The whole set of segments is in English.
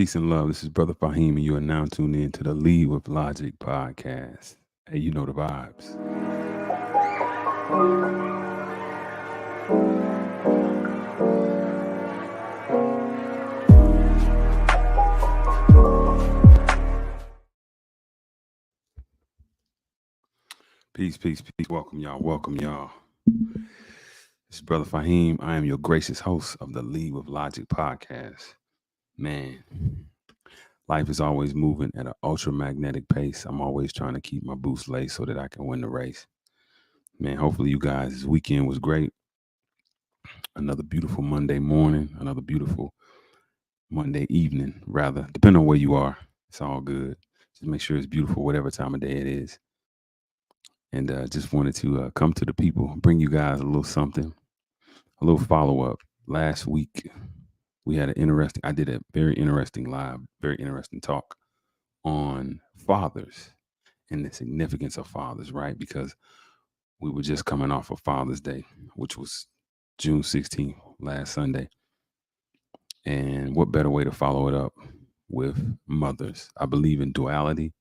Peace and love. This is Brother Faheem, and you are now tuned in to the Lead with Logic podcast. Hey, you know the vibes. Peace, peace, peace. Welcome, y'all. Welcome, y'all. This is Brother Faheem. I am your gracious host of the Lead with Logic podcast. Man, life is always moving at an ultra magnetic pace. I'm always trying to keep my boots laced so that I can win the race. Man, hopefully you guys' weekend was great. Another beautiful Monday morning, another beautiful Monday evening, rather, depending on where you are. It's all good. Just make sure it's beautiful, whatever time of day it is. And just wanted to come to the people, bring you guys a little something, a little follow up. Last week, we had I did a very interesting live, very interesting talk on fathers and the significance of fathers, right? Because we were just coming off of Father's Day, which was June 16th, last Sunday. And what better way to follow it up with mothers? I believe in duality.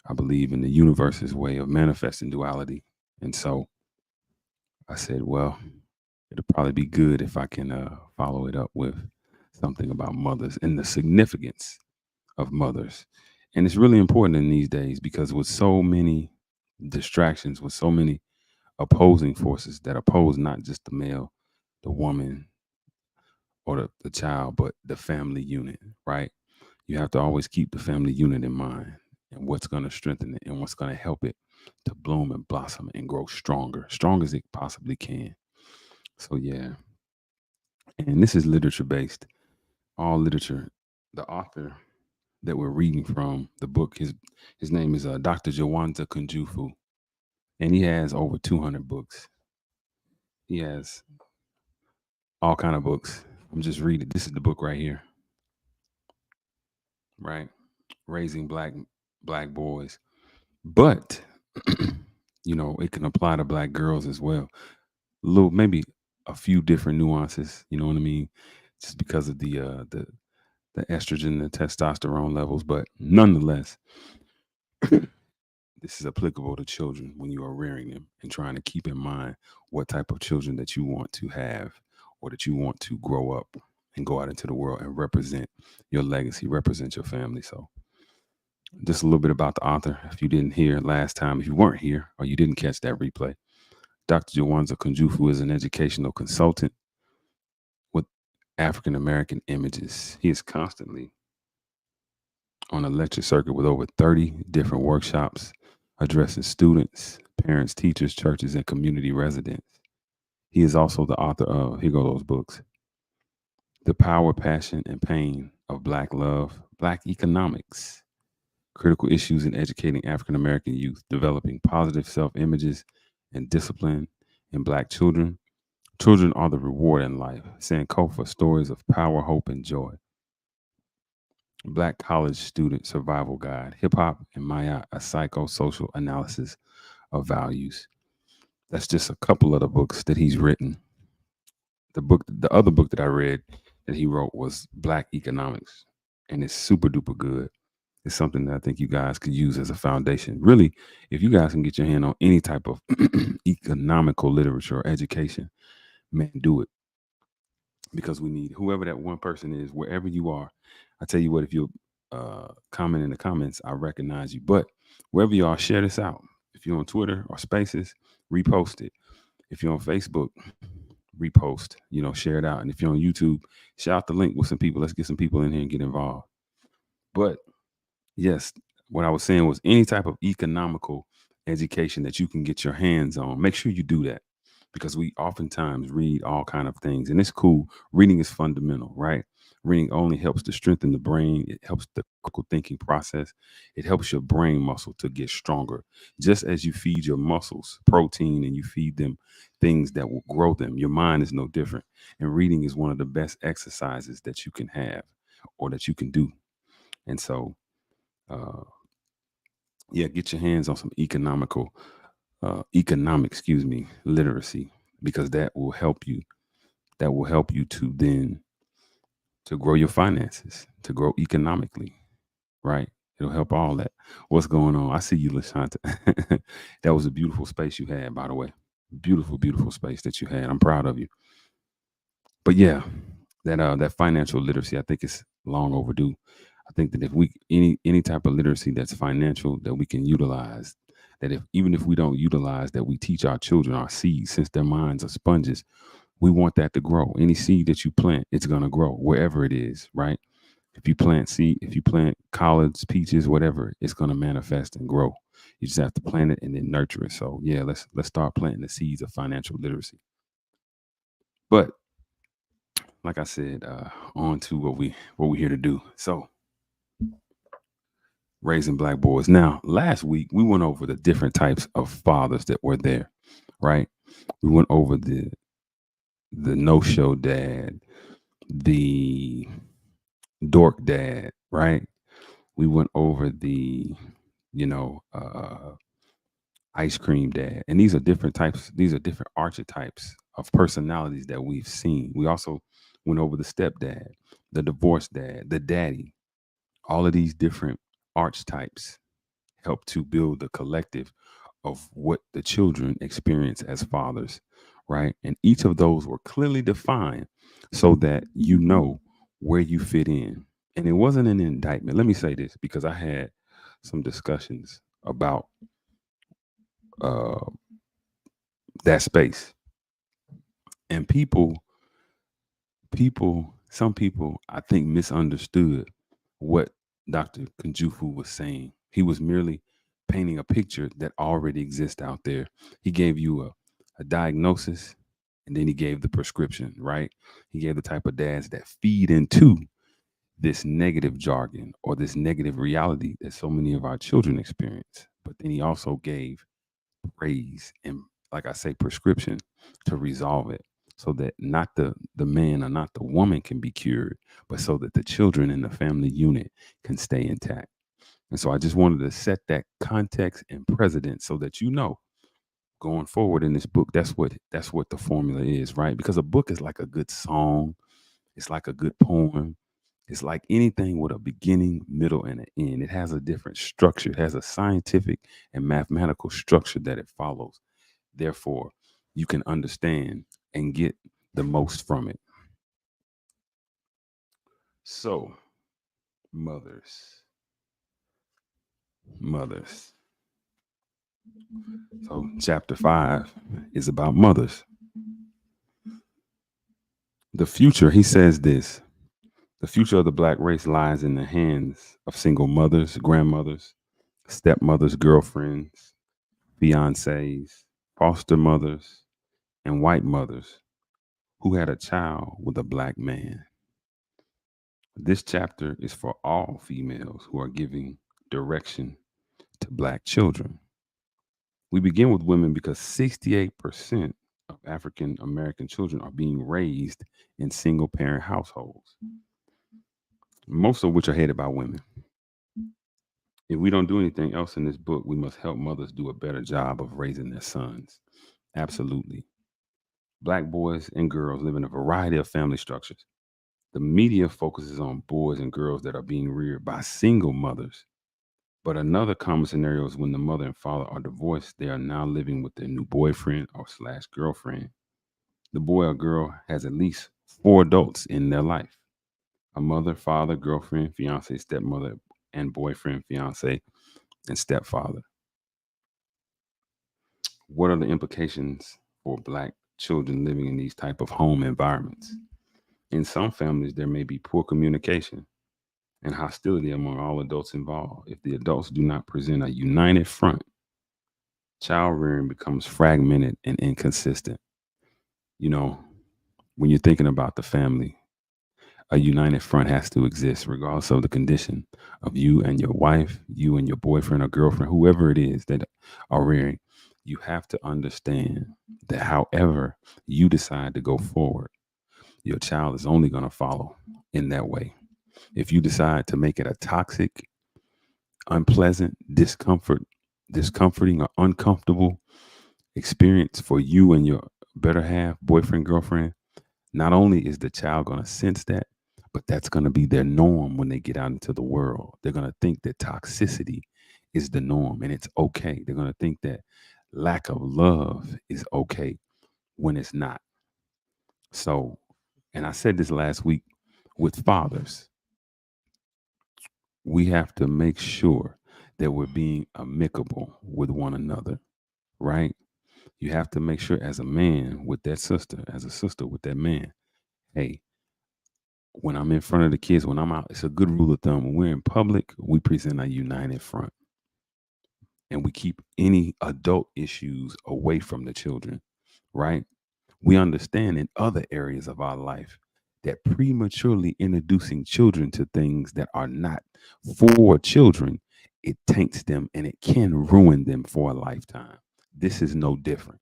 I believe in the universe's way of manifesting duality. And so I said, well, it'll probably be good if I can follow it up with something about mothers and the significance of mothers. And it's really important in these days because with so many distractions, with so many opposing forces that oppose not just the male, the woman, or the child, but the family unit, right? You have to always keep the family unit in mind and what's going to strengthen it and what's going to help it to bloom and blossom and grow stronger, strong as it possibly can. So, yeah. And this is literature based, all literature. The author that we're reading from the book, his name is Dr. Jawanza Kunjufu, and he has over 200 books. He has all kind of books. I'm just reading. This is the book right here, right? Raising black boys. But it can apply to black girls as well. Little maybe a few different nuances, you know what I mean? Just because of the estrogen, the testosterone levels, but nonetheless, this is applicable to children when you are rearing them and trying to keep in mind what type of children that you want to have or that you want to grow up and go out into the world and represent your legacy, represent your family. So just a little bit about the author. If you didn't hear last time, if you weren't here or you didn't catch that replay, Dr. Jawanza Kunjufu is an educational consultant with African American images. He is constantly on a lecture circuit with over 30 different workshops addressing students, parents, teachers, churches, and community residents. He is also the author of, here go those books, The Power, Passion, and Pain of Black Love, Black Economics, Critical Issues in Educating African American Youth, Developing Positive Self-Images and Discipline in Black Children. Children are the reward in life. Sankofa, Stories of Power, Hope, and Joy. Black College Student Survival Guide, Hip Hop and Maya, a Psychosocial Analysis of Values. That's just a couple of the books that he's written. The other book that I read that he wrote was Black Economics, and it's super duper good. It's something that I think you guys could use as a foundation. Really, if you guys can get your hand on any type of economical literature or education, man, do it. Because we need whoever that one person is, wherever you are. I tell you what, if you comment in the comments, I recognize you. But wherever you are, share this out. If you're on Twitter or Spaces, repost it. If you're on Facebook, repost, share it out. And if you're on YouTube, share out the link with some people. Let's get some people in here and get involved. But yes, what I was saying was any type of economical education that you can get your hands on, make sure you do that because we oftentimes read all kind of things and it's cool. Reading is fundamental, right? Reading only helps to strengthen the brain. It helps the critical thinking process. It helps your brain muscle to get stronger. Just as you feed your muscles protein and you feed them things that will grow them, your mind is no different. And reading is one of the best exercises that you can have or that you can do. And so, uh, yeah, get your hands on some economic, literacy, because that will help you. That will help you to then to grow your finances, to grow economically, right? It'll help all that. What's going on? I see you, Lashanta. That was a beautiful space you had, by the way. Beautiful, beautiful space that you had. I'm proud of you. But yeah, that financial literacy, I think it's long overdue. I think that if we any type of literacy that's financial that we can utilize, that if even if we don't utilize that, we teach our children our seeds since their minds are sponges. We want that to grow. Any seed that you plant, it's gonna grow wherever it is, right? If you plant collards, peaches, whatever, it's gonna manifest and grow. You just have to plant it and then nurture it. So yeah, let's start planting the seeds of financial literacy. But like I said, on to what we're here to do. So raising black boys. Now, last week we went over the different types of fathers that were there, right? We went over the no-show dad, the dork dad, right? We went over the, you know, ice cream dad. And these are different types, these are different archetypes of personalities that we've seen. We also went over the stepdad, the divorced dad, the daddy. All of these different archetypes help to build the collective of what the children experience as fathers, right? And each of those were clearly defined so that you know where you fit in. And it wasn't an indictment. Let me say this because I had some discussions about uh, that space. And some people, I think, misunderstood what Dr. Kunjufu was saying. He was merely painting a picture that already exists out there. He gave you a diagnosis and then he gave the prescription, right? He gave the type of dads that feed into this negative jargon or this negative reality that so many of our children experience. But then he also gave praise and, like I say, prescription to resolve it so that not the man or not the woman can be cured, but so that the children in the family unit can stay intact. And so I just wanted to set that context and precedent so that you know going forward in this book, that's what the formula is, right? Because a book is like a good song, it's like a good poem, it's like anything with a beginning, middle, and an end. It has a different structure. It has a scientific and mathematical structure that it follows. Therefore, you can understand and get the most from it. So, mothers, mothers. So, chapter 5 is about mothers. The future, he says this: the future of the black race lies in the hands of single mothers, grandmothers, stepmothers, girlfriends, fiancées, foster mothers, and white mothers who had a child with a black man. This chapter is for all females who are giving direction to black children. We begin with women because 68% of African American children are being raised in single parent households, most of which are headed by women. If we don't do anything else in this book, we must help mothers do a better job of raising their sons. Absolutely. Black boys and girls live in a variety of family structures. The media focuses on boys and girls that are being reared by single mothers. But another common scenario is when the mother and father are divorced, they are now living with their new boyfriend or slash girlfriend. The boy or girl has at least four adults in their life: a mother, father, girlfriend, fiance, stepmother, and boyfriend, fiance, and stepfather. What are the implications for black children living in these type of home environments? In some families, there may be poor communication and hostility among all adults involved. If the adults do not present a united front, child rearing becomes fragmented and inconsistent. You know, when you're thinking about the family, a united front has to exist, regardless of the condition of you and your wife, you and your boyfriend or girlfriend, whoever it is that are rearing. You have to understand that however you decide to go forward, your child is only going to follow in that way. If you decide to make it a toxic, unpleasant, discomforting, or uncomfortable experience for you and your better half, boyfriend, girlfriend, not only is the child going to sense that, but that's going to be their norm when they get out into the world. They're going to think that toxicity is the norm and it's okay. They're going to think that lack of love is okay when it's not. So, and I said this last week, with fathers, we have to make sure that we're being amicable with one another, right? You have to make sure, as a man with that sister, as a sister with that man, hey, when I'm in front of the kids, when I'm out, it's a good rule of thumb. When we're in public, we present a united front and we keep any adult issues away from the children, right? We understand in other areas of our life that prematurely introducing children to things that are not for children, it taints them and it can ruin them for a lifetime. This is no different.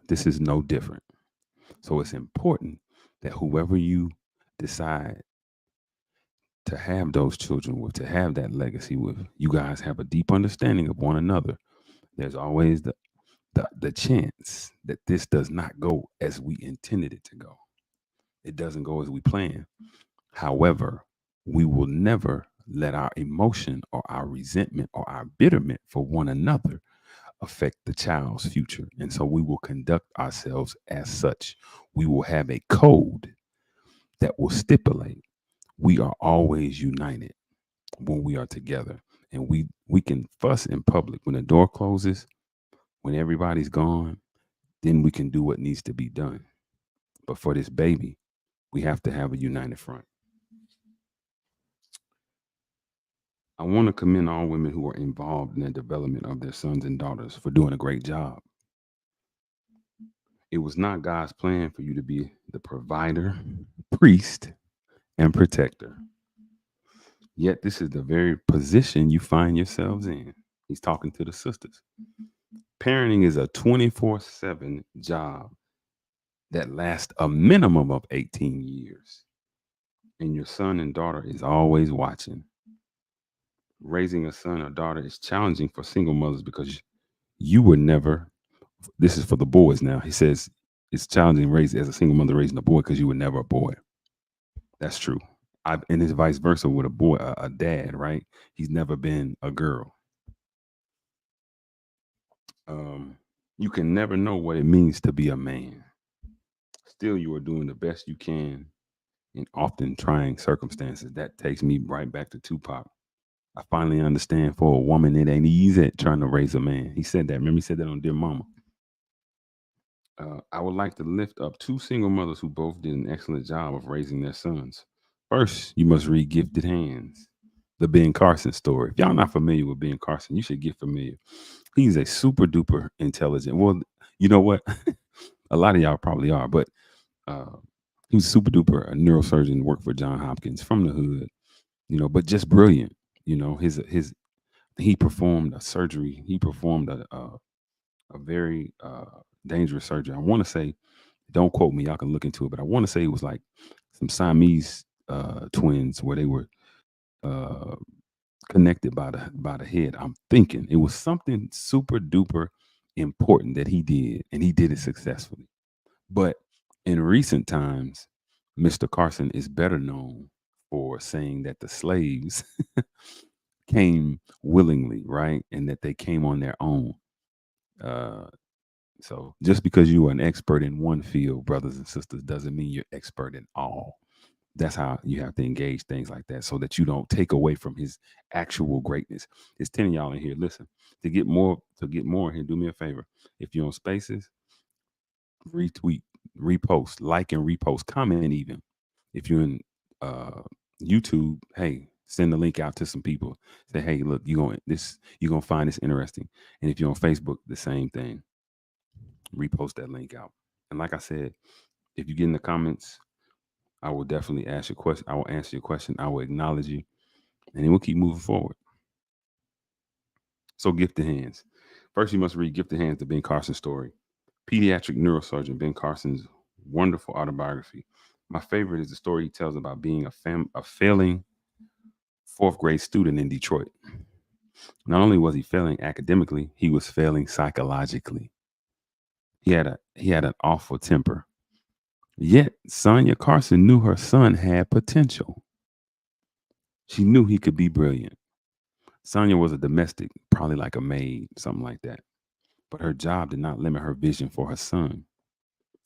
This is no different. So it's important that whoever you decide to have those children with, to have that legacy with, you guys have a deep understanding of one another. There's always the chance that this does not go as we intended it to go. It doesn't go as we plan. However, we will never let our emotion or our resentment or our bitterment for one another affect the child's future. And so we will conduct ourselves as such. We will have a code that will stipulate we are always united when we are together. And we can fuss in public when the door closes, when everybody's gone, then we can do what needs to be done. But for this baby, we have to have a united front. I want to commend all women who are involved in the development of their sons and daughters for doing a great job. It was not God's plan for you to be the provider, priest, and protector. Yet this is the very position you find yourselves in. He's talking to the sisters. Parenting is a 24/7 job that lasts a minimum of 18 years. And your son and daughter is always watching. Raising a son or daughter is challenging for single mothers because you were never, this is for the boys now. He says it's challenging raising as a single mother raising a boy because you were never a boy. That's true. And it's vice versa with a boy, a dad, right? He's never been a girl. Um, you can never know what it means to be a man. Still, you are doing the best you can in often trying circumstances. That takes me right back to Tupac. I finally understand for a woman, it ain't easy trying to raise a man. He said that. Remember, he said that on Dear Mama. I would like to lift up two single mothers who both did an excellent job of raising their sons. First, you must read Gifted Hands, the Ben Carson story. If y'all not familiar with Ben Carson, you should get familiar. He's a super duper intelligent. Well, you know what? A lot of y'all probably are, but uh, he was super duper a neurosurgeon, worked for John Hopkins from the hood, but just brilliant. His he performed a surgery. He performed a very dangerous surgery. I want to say, don't quote me. Y'all can look into it, but I want to say it was like some Siamese twins where they were uh, connected by the head. I'm thinking it was something super duper important that he did, and he did it successfully. But in recent times, Mr. Carson is better known for saying that the slaves came willingly, right, and that they came on their own. Uh, So just because you are an expert in one field, brothers and sisters, doesn't mean you're expert in all. That's how you have to engage things like that so that you don't take away from his actual greatness. It's 10 of y'all in here. Listen, to get more here, do me a favor. If you're on spaces, retweet, repost, like and repost, comment even. If you're in uh YouTube, hey, send the link out to some people. Say, hey, look, you're gonna find this interesting. And if you're on Facebook, the same thing, repost that link out. And like I said, if you get in the comments, I will definitely ask your question. I will answer your question. I will acknowledge you, and then we'll keep moving forward. So, Gifted Hands. First, you must read Gifted Hands, the Ben Carson story. Pediatric neurosurgeon Ben Carson's wonderful autobiography. My favorite is the story he tells about being a failing fourth grade student in Detroit. Not only was he failing academically, he was failing psychologically. He had an awful temper. Yet Sonia Carson knew her son had potential. She knew he could be brilliant. Sonia was a domestic, probably like a maid, something like that. But her job did not limit her vision for her son.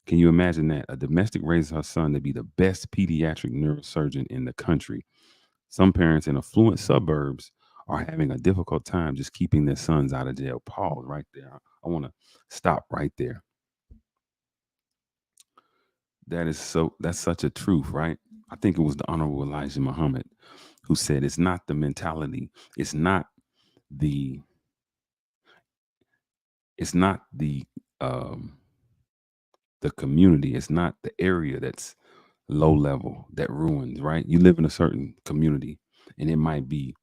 Can you imagine that? A domestic raises her son to be the best pediatric neurosurgeon in the country. Some parents in affluent suburbs are having a difficult time just keeping their sons out of jail. Pause right there. I want to stop right there. That's such a truth, right? I think it was the Honorable Elijah Muhammad who said it's not the mentality, it's not the it's not um the community, it's not the area that's low level that ruins, right? You live in a certain community and it might be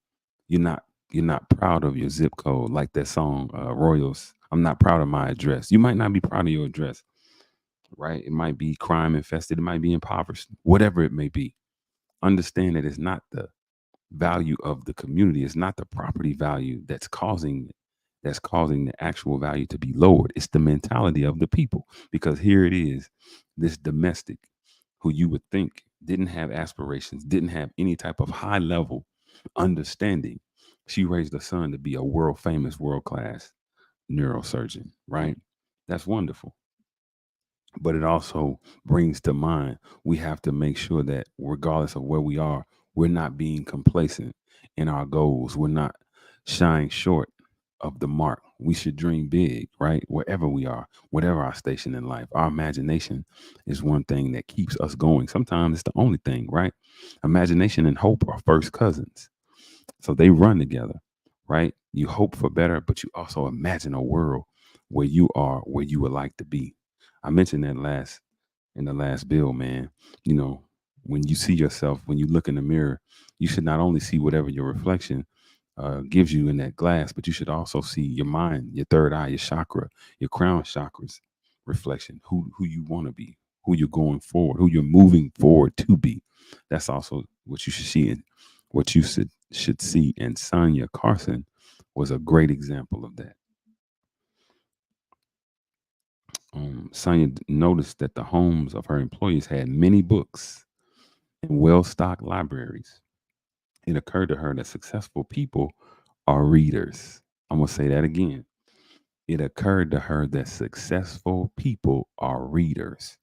you're not you're not proud of your zip code, like that song Royals. I'm not proud of my address. You might not be proud of your address, right? It might be crime infested, it might be impoverished, whatever it may be. Understand that it's not the value of the community, it's not the property value that's causing the actual value to be lowered. It's the mentality of the people. Because here it is, this domestic who you would think didn't have aspirations, didn't have any type of high level understanding. She raised a son to be a world famous, world class neurosurgeon, right? That's wonderful. But it also brings to mind we have to make sure that regardless of where we are, we're not being complacent in our goals. We're not shying short of the mark. We should dream big, right? Wherever we are, whatever our station in life. Our imagination is one thing that keeps us going. Sometimes it's the only thing, right? Imagination and hope are first cousins. So they run together, right? You hope for better, but you also imagine a world where you are where you would like to be. I mentioned that last in the last bill, man. You know, when you see yourself, when you look in the mirror, you should not only see whatever your reflection gives you in that glass, but you should also see your mind, your third eye, your chakra, your crown chakras reflection, who you want to be, who you're going forward, who you're moving forward to be. That's also what you should see in what you should see. And Sonia Carson was a great example of that. Sonia noticed that the homes of her employees had many books and well stocked libraries. It occurred to her that successful people are readers. I'm going to say that again. It occurred to her that successful people are readers.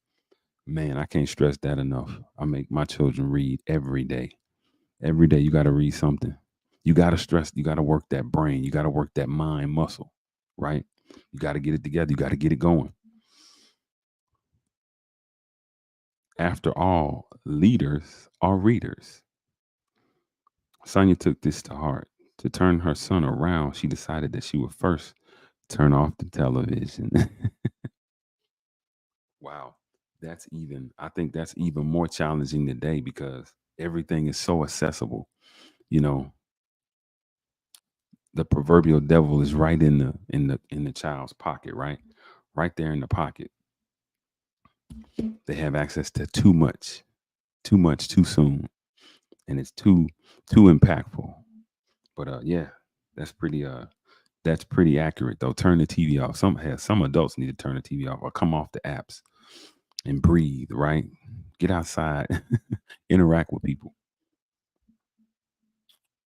Man, I can't stress that enough. I make my children read every day. Every day, you got to read something. You got to work that brain. You got to work that mind muscle, right? You got to get it together. You got to get it going. After all, leaders are readers. Sonia took this to heart. To turn her son around, she decided that she would first turn off the television. Wow. I think that's even more challenging today because everything is so accessible. You know, the proverbial devil is right in the child's pocket, right? Right there in the pocket. They have access to too much, too soon, and it's too impactful. But yeah, that's pretty that's pretty accurate though. Turn the TV off. Some adults need to turn the TV off or come off the apps and breathe, right? Get outside, interact with people.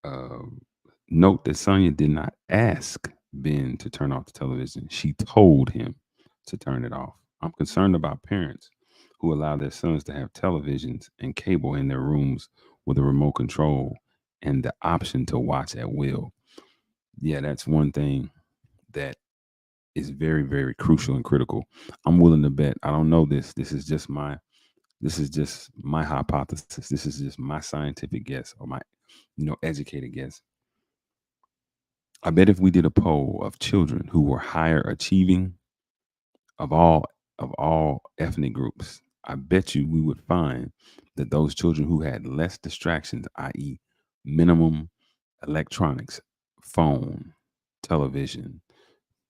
Um, Note that Sonia did not ask Ben to turn off the television. She told him to turn it off. I'm concerned about parents who allow their sons to have televisions and cable in their rooms with a remote control and the option to watch at will. Yeah, that's one thing that is very, very crucial and critical. I'm willing to bet. I don't know this. This is just my hypothesis. This is just my scientific guess or my educated guess. I bet if we did a poll of children who were higher achieving of all ethnic groups, I bet you we would find that those children who had less distractions, i.e., minimum electronics, phone, television,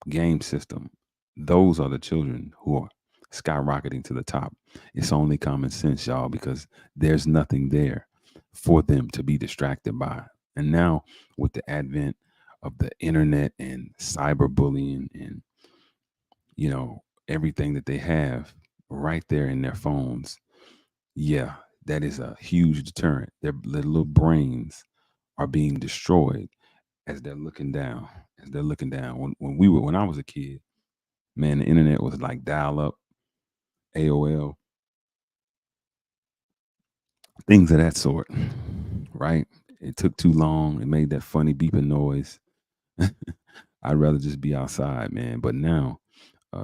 game system, those are the children who are skyrocketing to the top. It's only common sense, y'all, because there's nothing there for them to be distracted by. And now, with the advent of the internet and cyberbullying and, everything that they have right there in their phones, Yeah, that is a huge deterrent. Their little brains are being destroyed as they're looking down. As they're looking down. When I was a kid, man, the internet was like dial up, AOL, things of that sort. Right? It took too long. It made that funny beeping noise. I'd rather just be outside, man. But now,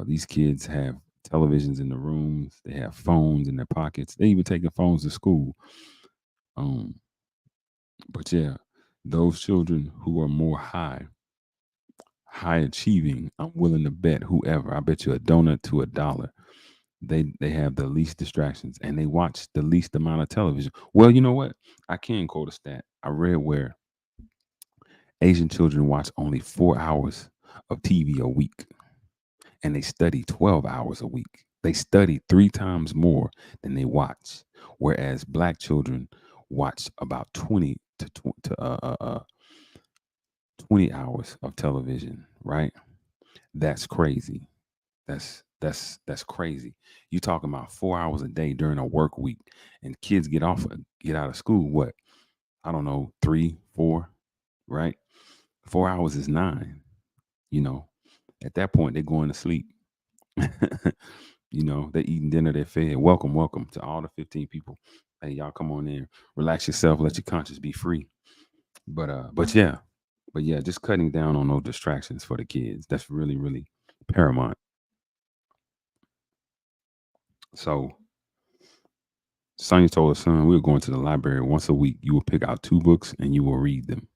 these kids have televisions in the rooms. They have phones in their pockets. They even taking phones to school. Um, but yeah, those children who are more high achieving, I'm willing to bet whoever. I bet you a donut to a dollar. They have the least distractions and they watch the least amount of television. Well, you know what? I can quote a stat. I read where Asian children watch only 4 hours of TV a week and they study 12 hours a week. They study three times more than they watch, whereas black children watch about 20 hours of television, right? That's crazy. That's crazy. You talking about 4 hours a day during a work week, and kids get out of school. What, I don't know, 3, 4, right? 4 hours is 9. You know, at that point they're going to sleep. They're eating dinner, they're fed. Welcome, welcome to all the 15 people. Hey, y'all come on in, relax yourself, let your conscience be free. But yeah, just cutting down on those distractions for the kids. That's really, really paramount. So Sonia told her son, we were going to the library once a week. You will pick out two books and you will read them.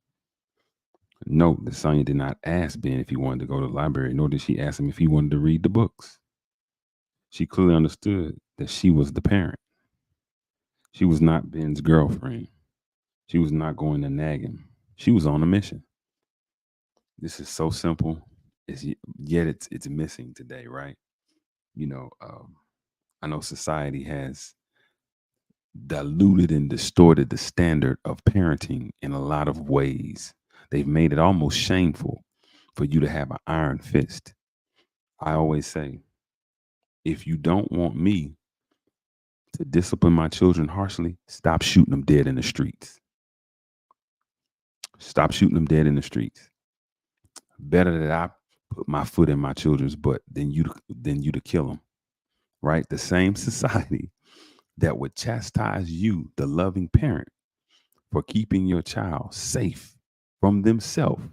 Note that Sonia did not ask Ben if he wanted to go to the library, nor did she ask him if he wanted to read the books. She clearly understood that she was the parent. She was not Ben's girlfriend. She was not going to nag him. She was on a mission. This is so simple, yet it's missing today, right? You know, I know society has diluted and distorted the standard of parenting in a lot of ways. They've made it almost shameful for you to have an iron fist. I always say, if you don't want me to discipline my children harshly, stop shooting them dead in the streets. Stop shooting them dead in the streets. Better that I put my foot in my children's butt than you to kill them. Right? The same society that would chastise you, the loving parent, for keeping your child safe from themselves,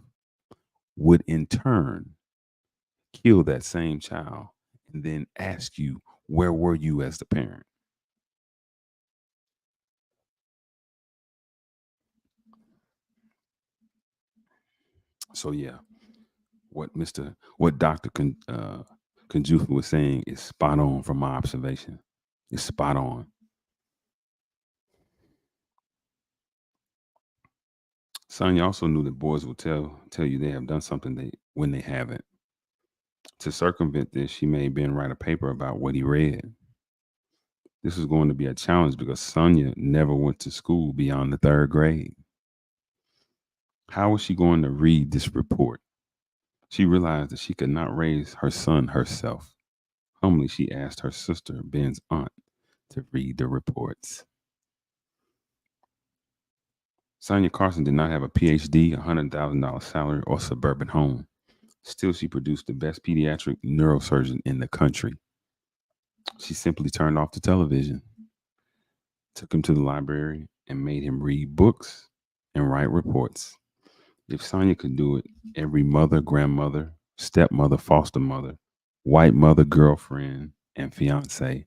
would in turn kill that same child and then ask you, where were you as the parent? So yeah, what Dr. Conjufa was saying is spot on from my observation. It's spot on. Sonya also knew that boys will tell you they have done something when they haven't. To circumvent this, she made Ben write a paper about what he read. This was going to be a challenge because Sonya never went to school beyond the third grade. How was she going to read this report? She realized that she could not raise her son herself. Humbly, she asked her sister, Ben's aunt, to read the reports. Sonia Carson did not have a PhD, a $100,000 salary, or suburban home. Still, she produced the best pediatric neurosurgeon in the country. She simply turned off the television, took him to the library, and made him read books and write reports. If Sonia could do it, every mother, grandmother, stepmother, foster mother, white mother, girlfriend, and fiance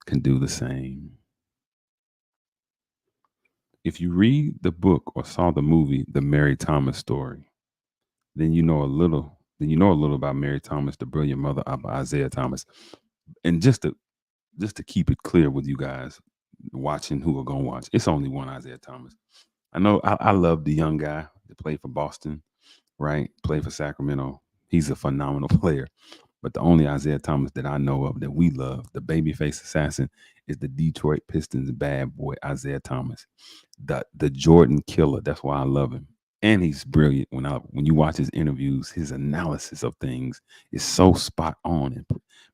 can do the same. If you read the book or saw the movie The Mary Thomas Story, then you know a little about Mary Thomas, the brilliant mother of Isaiah Thomas. And just to keep it clear with you guys watching who are gonna watch, it's only one Isaiah Thomas. I know I love the young guy that played for Boston, right? Played for Sacramento. He's a phenomenal player. But the only Isaiah Thomas that I know of that we love, the babyface assassin, is the Detroit Pistons bad boy Isaiah Thomas, the Jordan killer. That's why I love him, and he's brilliant. When you watch his interviews, his analysis of things is so spot on and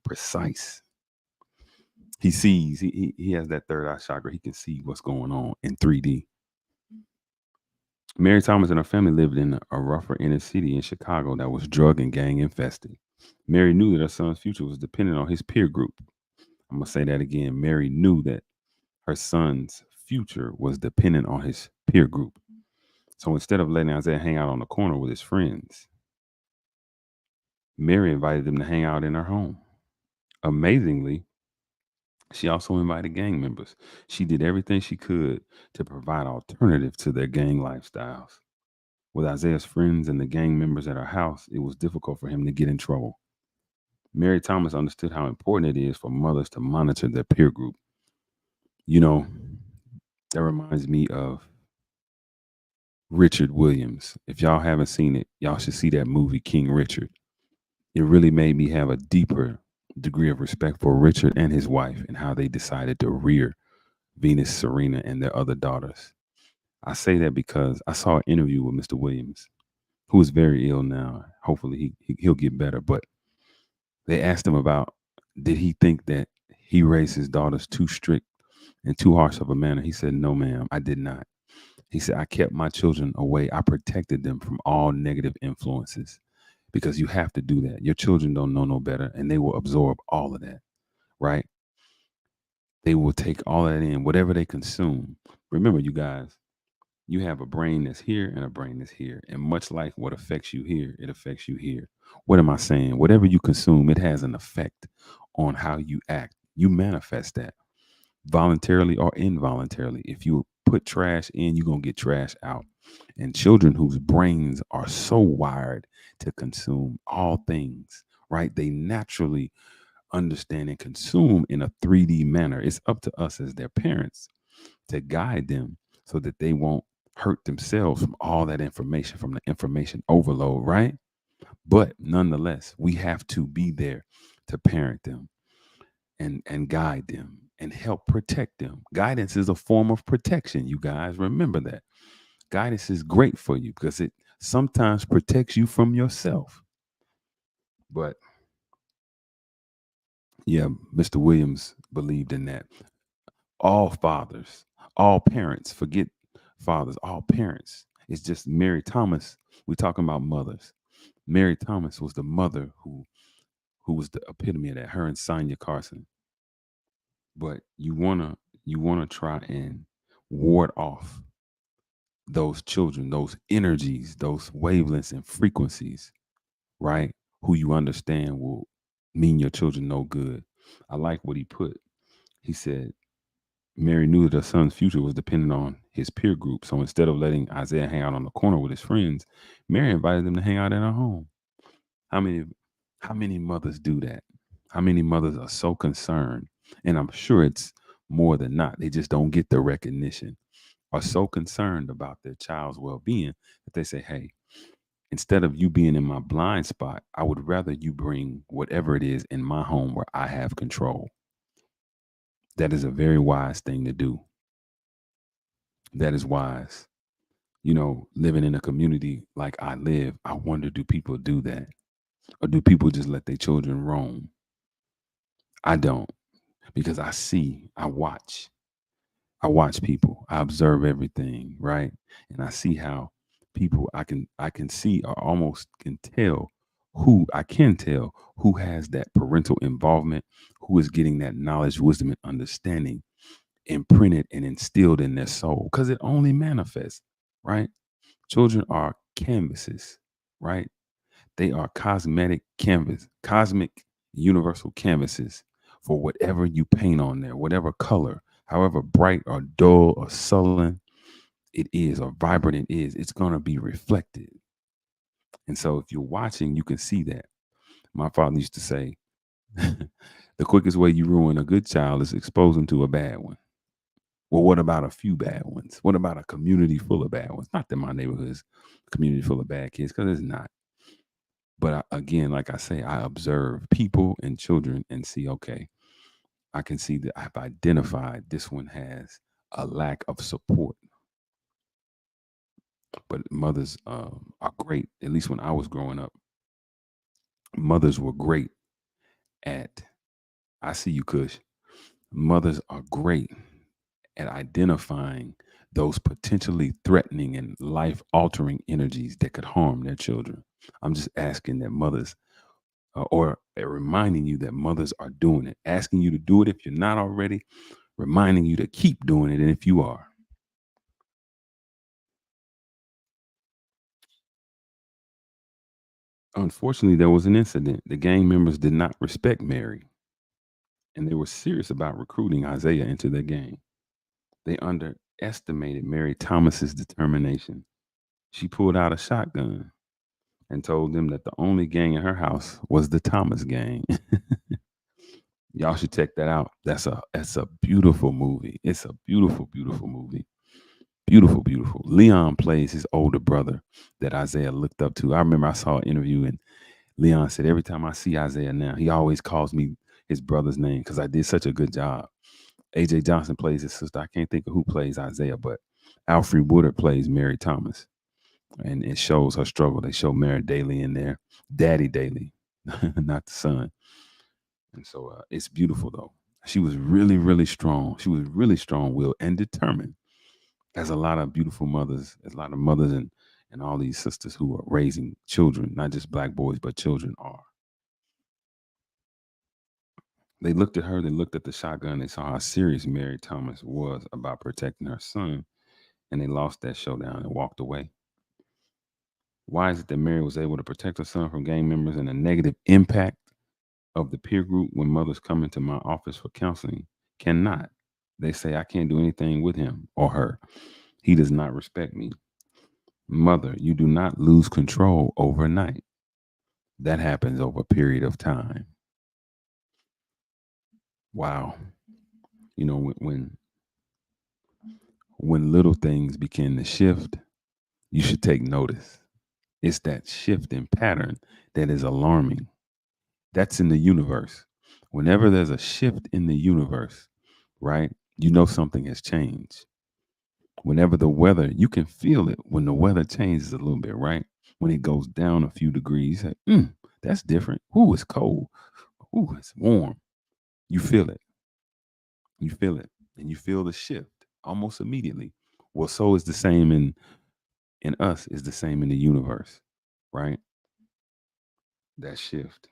precise. He sees. He has that third eye chakra. He can see what's going on in 3D. Mary Thomas and her family lived in a rougher inner city in Chicago that was drug and gang infested. Mary knew that her son's future was dependent on his peer group. I'm gonna say that again. Mary knew that her son's future was dependent on his peer group. So instead of letting Isaiah hang out on the corner with his friends, Mary invited them to hang out in her home. Amazingly, she also invited gang members. She did everything she could to provide alternative to their gang lifestyles. With Isaiah's friends and the gang members at her house, it was difficult for him to get in trouble. Mary Thomas understood how important it is for mothers to monitor their peer group. You know, that reminds me of Richard Williams. If y'all haven't seen it, y'all should see that movie, King Richard. It really made me have a deeper degree of respect for Richard and his wife and how they decided to rear Venus, Serena, and their other daughters. I say that because I saw an interview with Mr. Williams, who is very ill now. Hopefully, he'll get better. But they asked him about, did he think that he raised his daughters too strict and too harsh of a manner? He said, "No, ma'am, I did not." He said, "I kept my children away. I protected them from all negative influences because you have to do that. Your children don't know no better, and they will absorb all of that, right? They will take all that in, whatever they consume. Remember, you guys, you have a brain that's here and a brain that's here. And much like what affects you here, it affects you here. What am I saying? Whatever you consume, it has an effect on how you act. You manifest that voluntarily or involuntarily. If you put trash in, you're going to get trash out. And children whose brains are so wired to consume all things, right? They naturally understand and consume in a 3D manner. It's up to us as their parents to guide them so that they won't hurt themselves from all that information, from the information overload, right? But nonetheless, we have to be there to parent them and guide them and help protect them. Guidance is a form of protection, you guys. Remember that. Guidance is great for you because it sometimes protects you from yourself. But yeah, Mr. Williams believed in that. All fathers, all parents, forget fathers, all parents. It's just Mary Thomas. We're talking about mothers. Mary Thomas was the mother who was the epitome of that, her and Sonia Carson. But you wanna try and ward off those children, those energies, those wavelengths and frequencies, right? Who you understand will mean your children no good. I like what he put. He said, Mary knew that her son's future was dependent on his peer group. So instead of letting Isaiah hang out on the corner with his friends, Mary invited them to hang out in her home. How many how many mothers do that? How many mothers are so concerned? And I'm sure it's more than not. They just don't get the recognition. Are so concerned about their child's well-being that they say, "Hey, instead of you being in my blind spot, I would rather you bring whatever it is in my home where I have control." That is a very wise thing to do. That is wise. Living in a community like I live, I wonder, do people do that? Or do people just let their children roam? I don't, because I watch people, I observe everything, right? And I see how people I can see or almost can tell who has that parental involvement, who is getting that knowledge, wisdom, and understanding imprinted and instilled in their soul because it only manifests, right? Children are canvases, right? They are cosmic universal canvases for whatever you paint on there, whatever color, however bright or dull or sullen it is or vibrant it is, it's going to be reflected. And so if you're watching, you can see that. My father used to say, the quickest way you ruin a good child is expose them to a bad one. Well, what about a few bad ones? What about a community full of bad ones? Not that my neighborhood is a community full of bad kids, because it's not. But again, like I say, I observe people and children and see, okay, I can see that I've identified this one has a lack of support. But mothers are great. At least when I was growing up, mothers were great at, I see you, Kush. Mothers are great at identifying those potentially threatening and life altering energies that could harm their children. I'm just asking that mothers, or reminding you that mothers are doing it, asking you to do it if you're not already, reminding you to keep doing it. And if you are, unfortunately, there was an incident. The gang members did not respect Mary, and they were serious about recruiting Isaiah into their gang. They underestimated Mary Thomas's determination. She pulled out a shotgun and told them that the only gang in her house was the Thomas gang. Y'all should check that out. That's a beautiful movie. It's a beautiful, beautiful movie. Beautiful, beautiful. Leon plays his older brother that Isaiah looked up to. I remember I saw an interview and Leon said every time I see Isaiah now, he always calls me his brother's name because I did such a good job. AJ Johnson plays his sister. I can't think of who plays Isaiah, but Alfred Woodard plays Mary Thomas. And it shows her struggle. They show Mary Daly in there, Daddy Daly, not the son. And so it's beautiful though. She was really, really strong. She was really strong willed and determined, as a lot of beautiful mothers, as a lot of mothers and all these sisters who are raising children, not just black boys, but children are. They looked at her, they looked at the shotgun, they saw how serious Mary Thomas was about protecting her son, and they lost that showdown and walked away. Why is it that Mary was able to protect her son from gang members and the negative impact of the peer group when mothers come into my office for counseling cannot? They say, I can't do anything with him or her. He does not respect me. Mother, you do not lose control overnight. That happens over a period of time. Wow. You know, when little things begin to shift, you should take notice. It's that shift in pattern that is alarming. That's in the universe. Whenever there's a shift in the universe, right? You know something has changed. Whenever the weather, you can feel it when the weather changes a little bit, right? When it goes down a few degrees, like, that's different. Ooh, it's cold. Ooh, it's warm. You feel it. You feel it. And you feel the shift almost immediately. Well, so is the same in us, is the same in the universe, right? That shift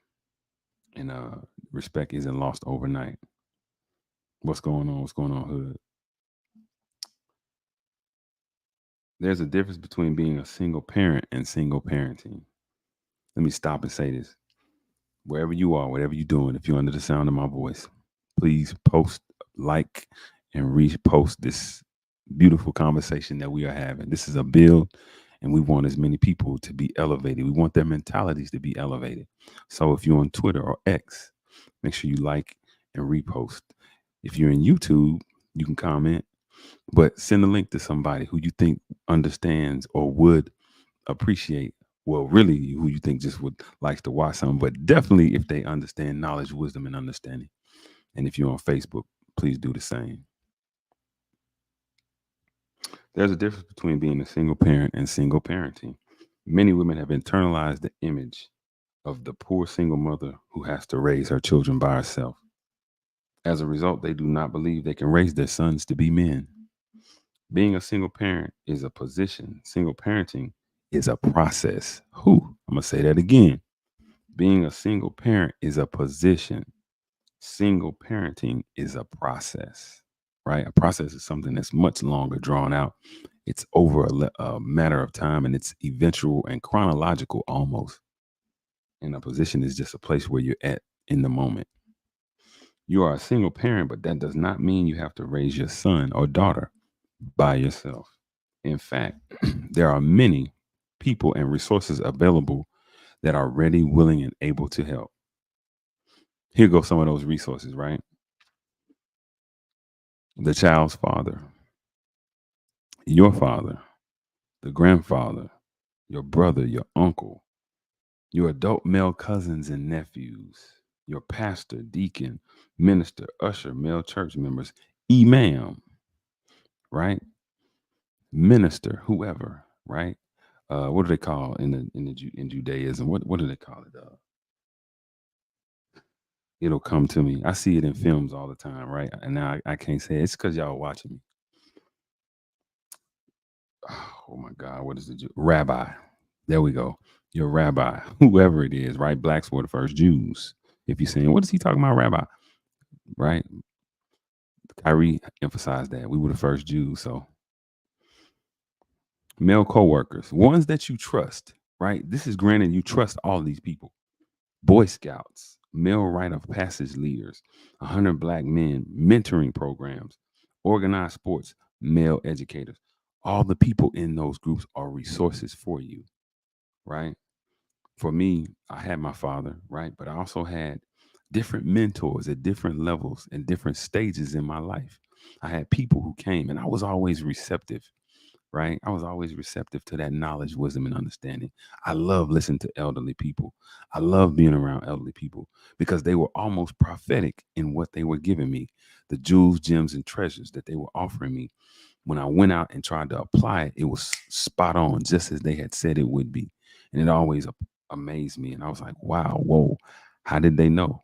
and respect isn't lost overnight. What's going on? What's going on, Hood? There's a difference between being a single parent and single parenting. Let me stop and say this. Wherever you are, whatever you're doing, if you're under the sound of my voice, please post, like, and repost this beautiful conversation that we are having. This is a build, and we want as many people to be elevated. We want their mentalities to be elevated. So if you're on Twitter or X, make sure you like and repost. If you're in YouTube, you can comment, but send a link to somebody who you think understands or would appreciate, well, really who you think just would likes to watch something, but definitely if they understand knowledge, wisdom, and understanding. And if you're on Facebook, please do the same. There's a difference between being a single parent and single parenting. Many women have internalized the image of the poor single mother who has to raise her children by herself. As a result, they do not believe they can raise their sons to be men. Being a single parent is a position. Single parenting is a process. Who? I'm going to say that again. Being a single parent is a position. Single parenting is a process, right? A process is something that's much longer drawn out. It's over a matter of time and it's eventual and chronological almost. And a position is just a place where you're at in the moment. You are a single parent, but that does not mean you have to raise your son or daughter by yourself. In fact, there are many people and resources available that are ready, willing, and able to help. Here go some of those resources, right? The child's father, your father, the grandfather, your brother, your uncle, your adult male cousins and nephews, your pastor, deacon, minister, usher, male church members, imam, right? Minister, whoever, right? What do they call in Judaism? What do they call it? It'll come to me. I see it in films all the time, right? And now I can't say it. It's because y'all watching me. Oh my God, what is it? Rabbi. There we go. Your rabbi, whoever it is, right? Blacks were the first Jews. If you're saying, what is he talking about, rabbi? Right? Kyrie emphasized that. We were the first Jews. So male co-workers, ones that you trust, right? This is granted you trust all these people. Boy Scouts, male rite of passage leaders, 100 black men, mentoring programs, organized sports, male educators. All the people in those groups are resources for you, right? For me, I had my father, right? But I also had different mentors at different levels and different stages in my life. I had people who came and I was always receptive, right? I was always receptive to that knowledge, wisdom, and understanding. I love listening to elderly people. I love being around elderly people because they were almost prophetic in what they were giving me, the jewels, gems, and treasures that they were offering me. When I went out and tried to apply it, it was spot on, just as they had said it would be. And it always amazed me. And I was like, wow, whoa, how did they know?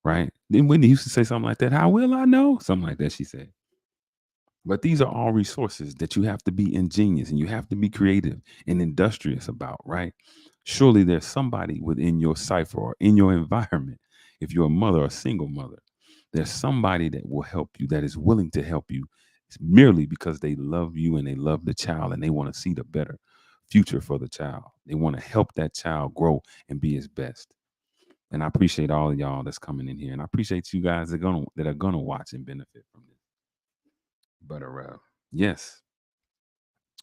Right? Then Whitney used to say something like that. How will I know? Something like that, she said. But these are all resources that you have to be ingenious and you have to be creative and industrious about, right? Surely there's somebody within your cipher or in your environment. If you're a mother or a single mother, there's somebody that will help you, that is willing to help you merely because they love you and they love the child and they want to see the better future for the child. They want to help that child grow and be his best. And I appreciate all of y'all that's coming in here. And I appreciate you guys that are gonna watch and benefit from this. But yes,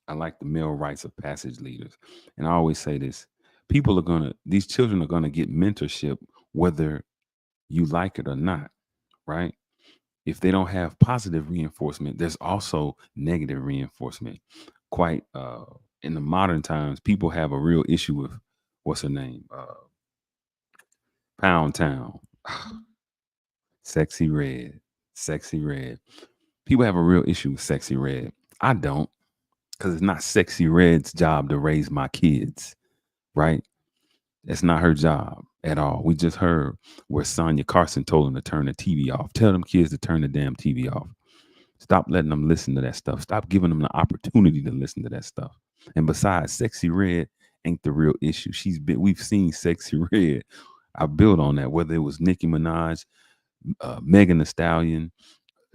I like the male rites of passage leaders. And I always say this, these children are gonna get mentorship whether you like it or not, right? If they don't have positive reinforcement, there's also negative reinforcement. Quite in the modern times, people have a real issue with what's her name? Pound Town. Sexy Red. Sexy Red. People have a real issue with Sexy Red. I don't, because it's not Sexy Red's job to raise my kids, right? That's not her job at all. We just heard where Sonya Carson told them to turn the TV off. Tell them kids to turn the damn TV off. Stop letting them listen to that stuff. Stop giving them the opportunity to listen to that stuff. And besides, Sexy Red ain't the real issue. We've seen Sexy Red. I built on that, whether it was Nicki Minaj, Megan Thee Stallion,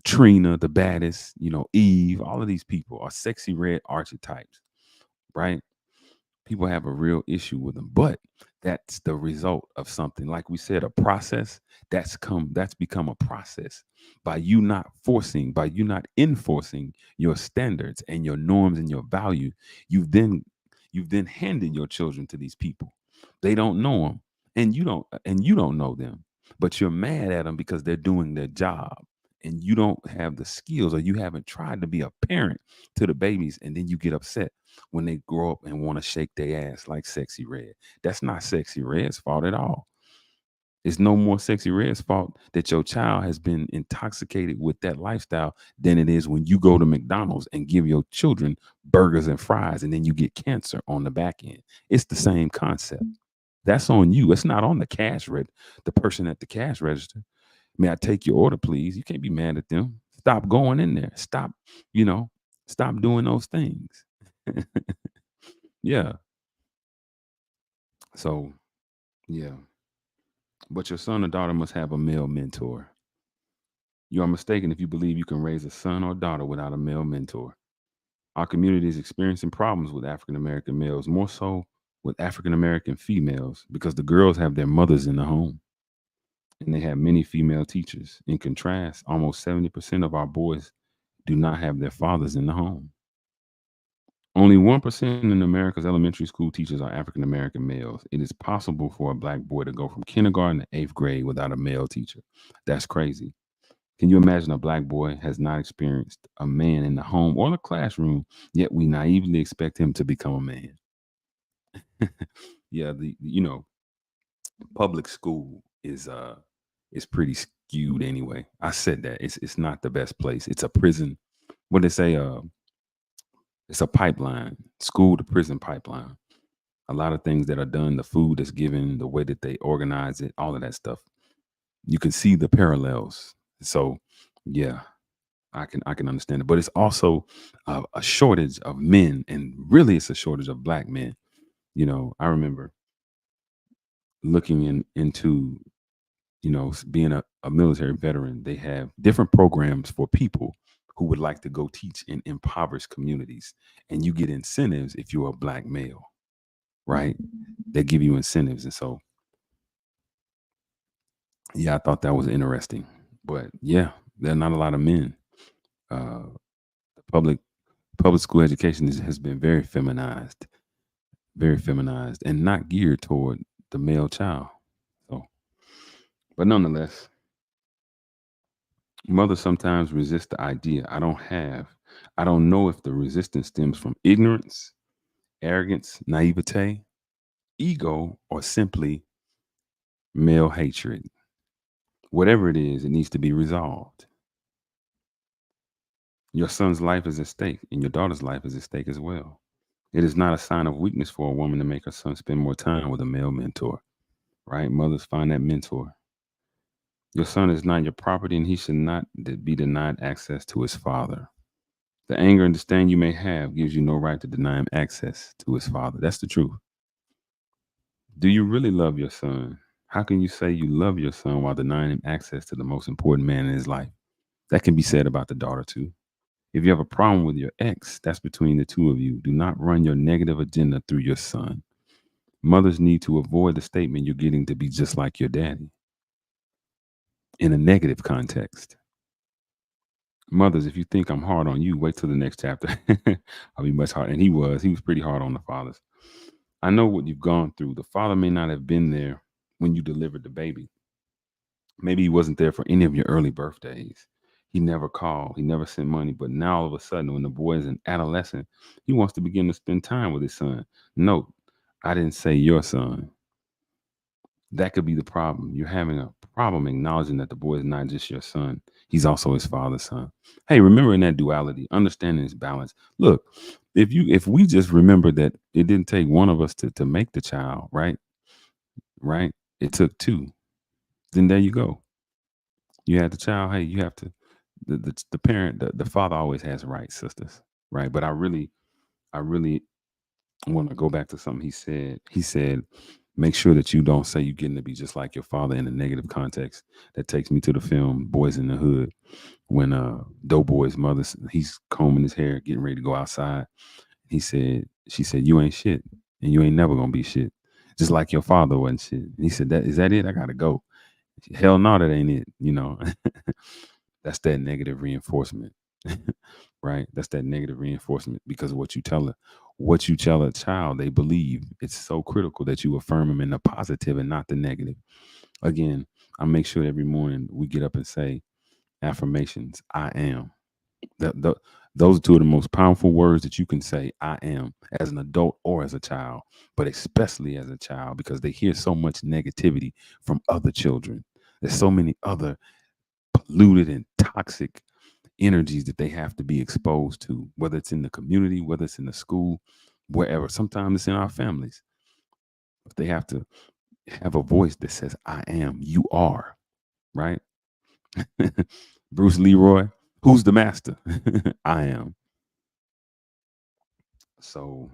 Trina, the baddest, Eve, all of these people are Sexy Red archetypes, right? People have a real issue with them, but that's the result of something, like we said, a process. That's become a process by you not forcing, by you not enforcing your standards and your norms and your value. You've then handed your children to these people. They don't know them, and you don't know them, but you're mad at them because they're doing their job, and you don't have the skills, or you haven't tried to be a parent to the babies, and then you get upset when they grow up and want to shake their ass like Sexy Red. That's not Sexy Red's fault at all. It's no more Sexy Red's fault that your child has been intoxicated with that lifestyle than it is when you go to McDonald's and give your children burgers and fries and then you get cancer on the back end. It's the same concept. That's on you. It's not on the person at the cash register. May I take your order, please? You can't be mad at them. Stop going in there. You know, stop doing those things. Yeah. So, yeah. But your son or daughter must have a male mentor. You are mistaken if you believe you can raise a son or daughter without a male mentor. Our community is experiencing problems with African American males, more so with African American females, because the girls have their mothers in the home and they have many female teachers. In contrast, almost 70% of our boys do not have their fathers in the home. Only 1% in America's elementary school teachers are African American males. It is possible for a black boy to go from kindergarten to eighth grade without a male teacher. That's crazy. Can you imagine a black boy has not experienced a man in the home or the classroom, yet we naively expect him to become a man? Yeah, public school is pretty skewed anyway. I said that. It's not the best place. It's a prison. What they say, it's a pipeline, school to prison pipeline. A lot of things that are done, the food that's given, the way that they organize it, all of that stuff. You can see the parallels. So, yeah, I can understand it. But it's also a shortage of men, and really, it's a shortage of black men. I remember looking into being a military veteran. They have different programs for people who would like to go teach in impoverished communities, and you get incentives if you're a black male, right? They give you incentives, and so yeah, I thought that was interesting. But yeah, there are not a lot of men. Uh, the public school education has been very feminized, and not geared toward the male child. So, but nonetheless, mothers sometimes resist the idea. I don't know if the resistance stems from ignorance, arrogance, naivete, ego, or simply male hatred. Whatever it is, it needs to be resolved. Your son's life is at stake, and your daughter's life is at stake as well. It is not a sign of weakness for a woman to make her son spend more time with a male mentor, right? Mothers, find that mentor. Your son is not your property, and he should not be denied access to his father. The anger and disdain you may have gives you no right to deny him access to his father. That's the truth. Do you really love your son? How can you say you love your son while denying him access to the most important man in his life? That can be said about the daughter, too. If you have a problem with your ex, that's between the two of you. Do not run your negative agenda through your son. Mothers need to avoid the statement you're getting to be just like your daddy in a negative context. Mothers, if you think I'm hard on you, wait till the next chapter. I'll be much harder. And he was pretty hard on the fathers. I know what you've gone through. The father may not have been there when you delivered the baby. Maybe he wasn't there for any of your early birthdays. He never called. He never sent money. But now all of a sudden, when the boy is an adolescent, he wants to begin to spend time with his son. Note, I didn't say your son. That could be the problem. You're having a problem acknowledging that the boy is not just your son. He's also his father's son. Hey, remembering that duality, understanding his balance. Look, if we just remember that it didn't take one of us to make the child, right? Right? It took two. Then there you go. You had the child. Hey, you have to the parent, the father always has rights, sisters. Right. But I really want to go back to something he said. He said, make sure that you don't say you're getting to be just like your father in a negative context. That takes me to the film Boys in the Hood, when Doughboy's mother, he's combing his hair, getting ready to go outside. She said, you ain't shit, and you ain't never gonna be shit. Just like your father wasn't shit. And he said, that is that it? I gotta go. Hell no, that ain't it. That's that negative reinforcement. Right? That's that negative reinforcement because of what you tell her. What you tell a child, they believe. It's so critical that you affirm them in the positive and not the negative. Again, I make sure every morning we get up and say affirmations. I am. The, those are two of the most powerful words that you can say. I am, as an adult or as a child, but especially as a child, because they hear so much negativity from other children. There's so many other polluted and toxic energies that they have to be exposed to, whether it's in the community, whether it's in the school, wherever. Sometimes it's in our families. If they have to have a voice that says, I am, you are, right? Bruce Leroy, who's the master? I am. So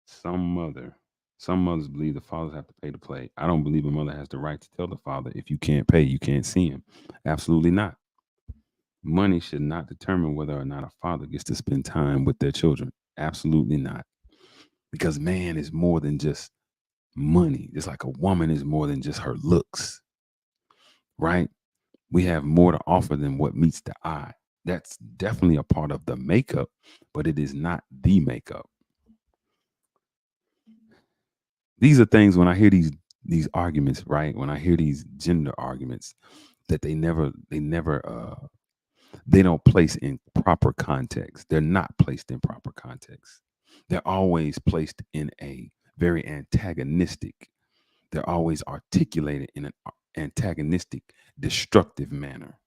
some mother, some mothers believe the fathers have to pay to play. I don't believe a mother has the right to tell the father, if you can't pay, you can't see him. Absolutely not. Money should not determine whether or not a father gets to spend time with their children. Absolutely not. Because man is more than just money. It's like a woman is more than just her looks, right? We have more to offer than what meets the eye. That's definitely a part of the makeup, but it is not the makeup. These are things when I hear these arguments, right? When I hear these gender arguments, that they don't place in proper context. They're not placed in proper context. They're always placed in a very antagonistic. They're always articulated in an antagonistic, destructive manner.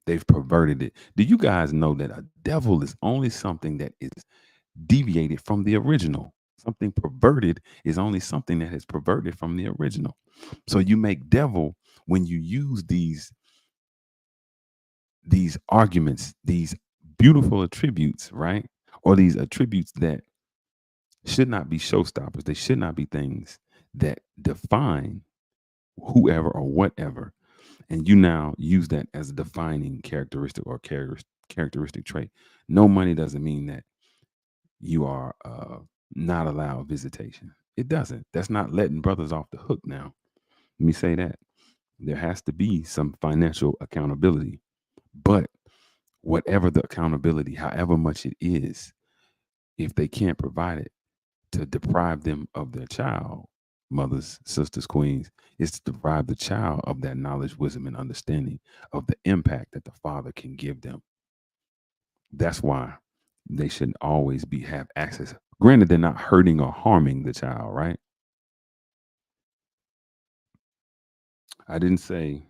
They've perverted it. Do you guys know that a devil is only something that is deviated from the original? Something perverted is only something that is perverted from the original. So you make devil when you use these arguments, these beautiful attributes, right? Or these attributes that should not be showstoppers. They should not be things that define whoever or whatever. And you now use that as a defining characteristic or characteristic trait. No money doesn't mean that you are not allowed visitation. It doesn't. That's not letting brothers off the hook now. Let me say that. There has to be some financial accountability. But whatever the accountability, however much it is, if they can't provide it to deprive them of their child, mothers, sisters, queens, is to deprive the child of that knowledge, wisdom, and understanding of the impact that the father can give them. That's why they should always be have access. Granted, they're not hurting or harming the child, right? I didn't say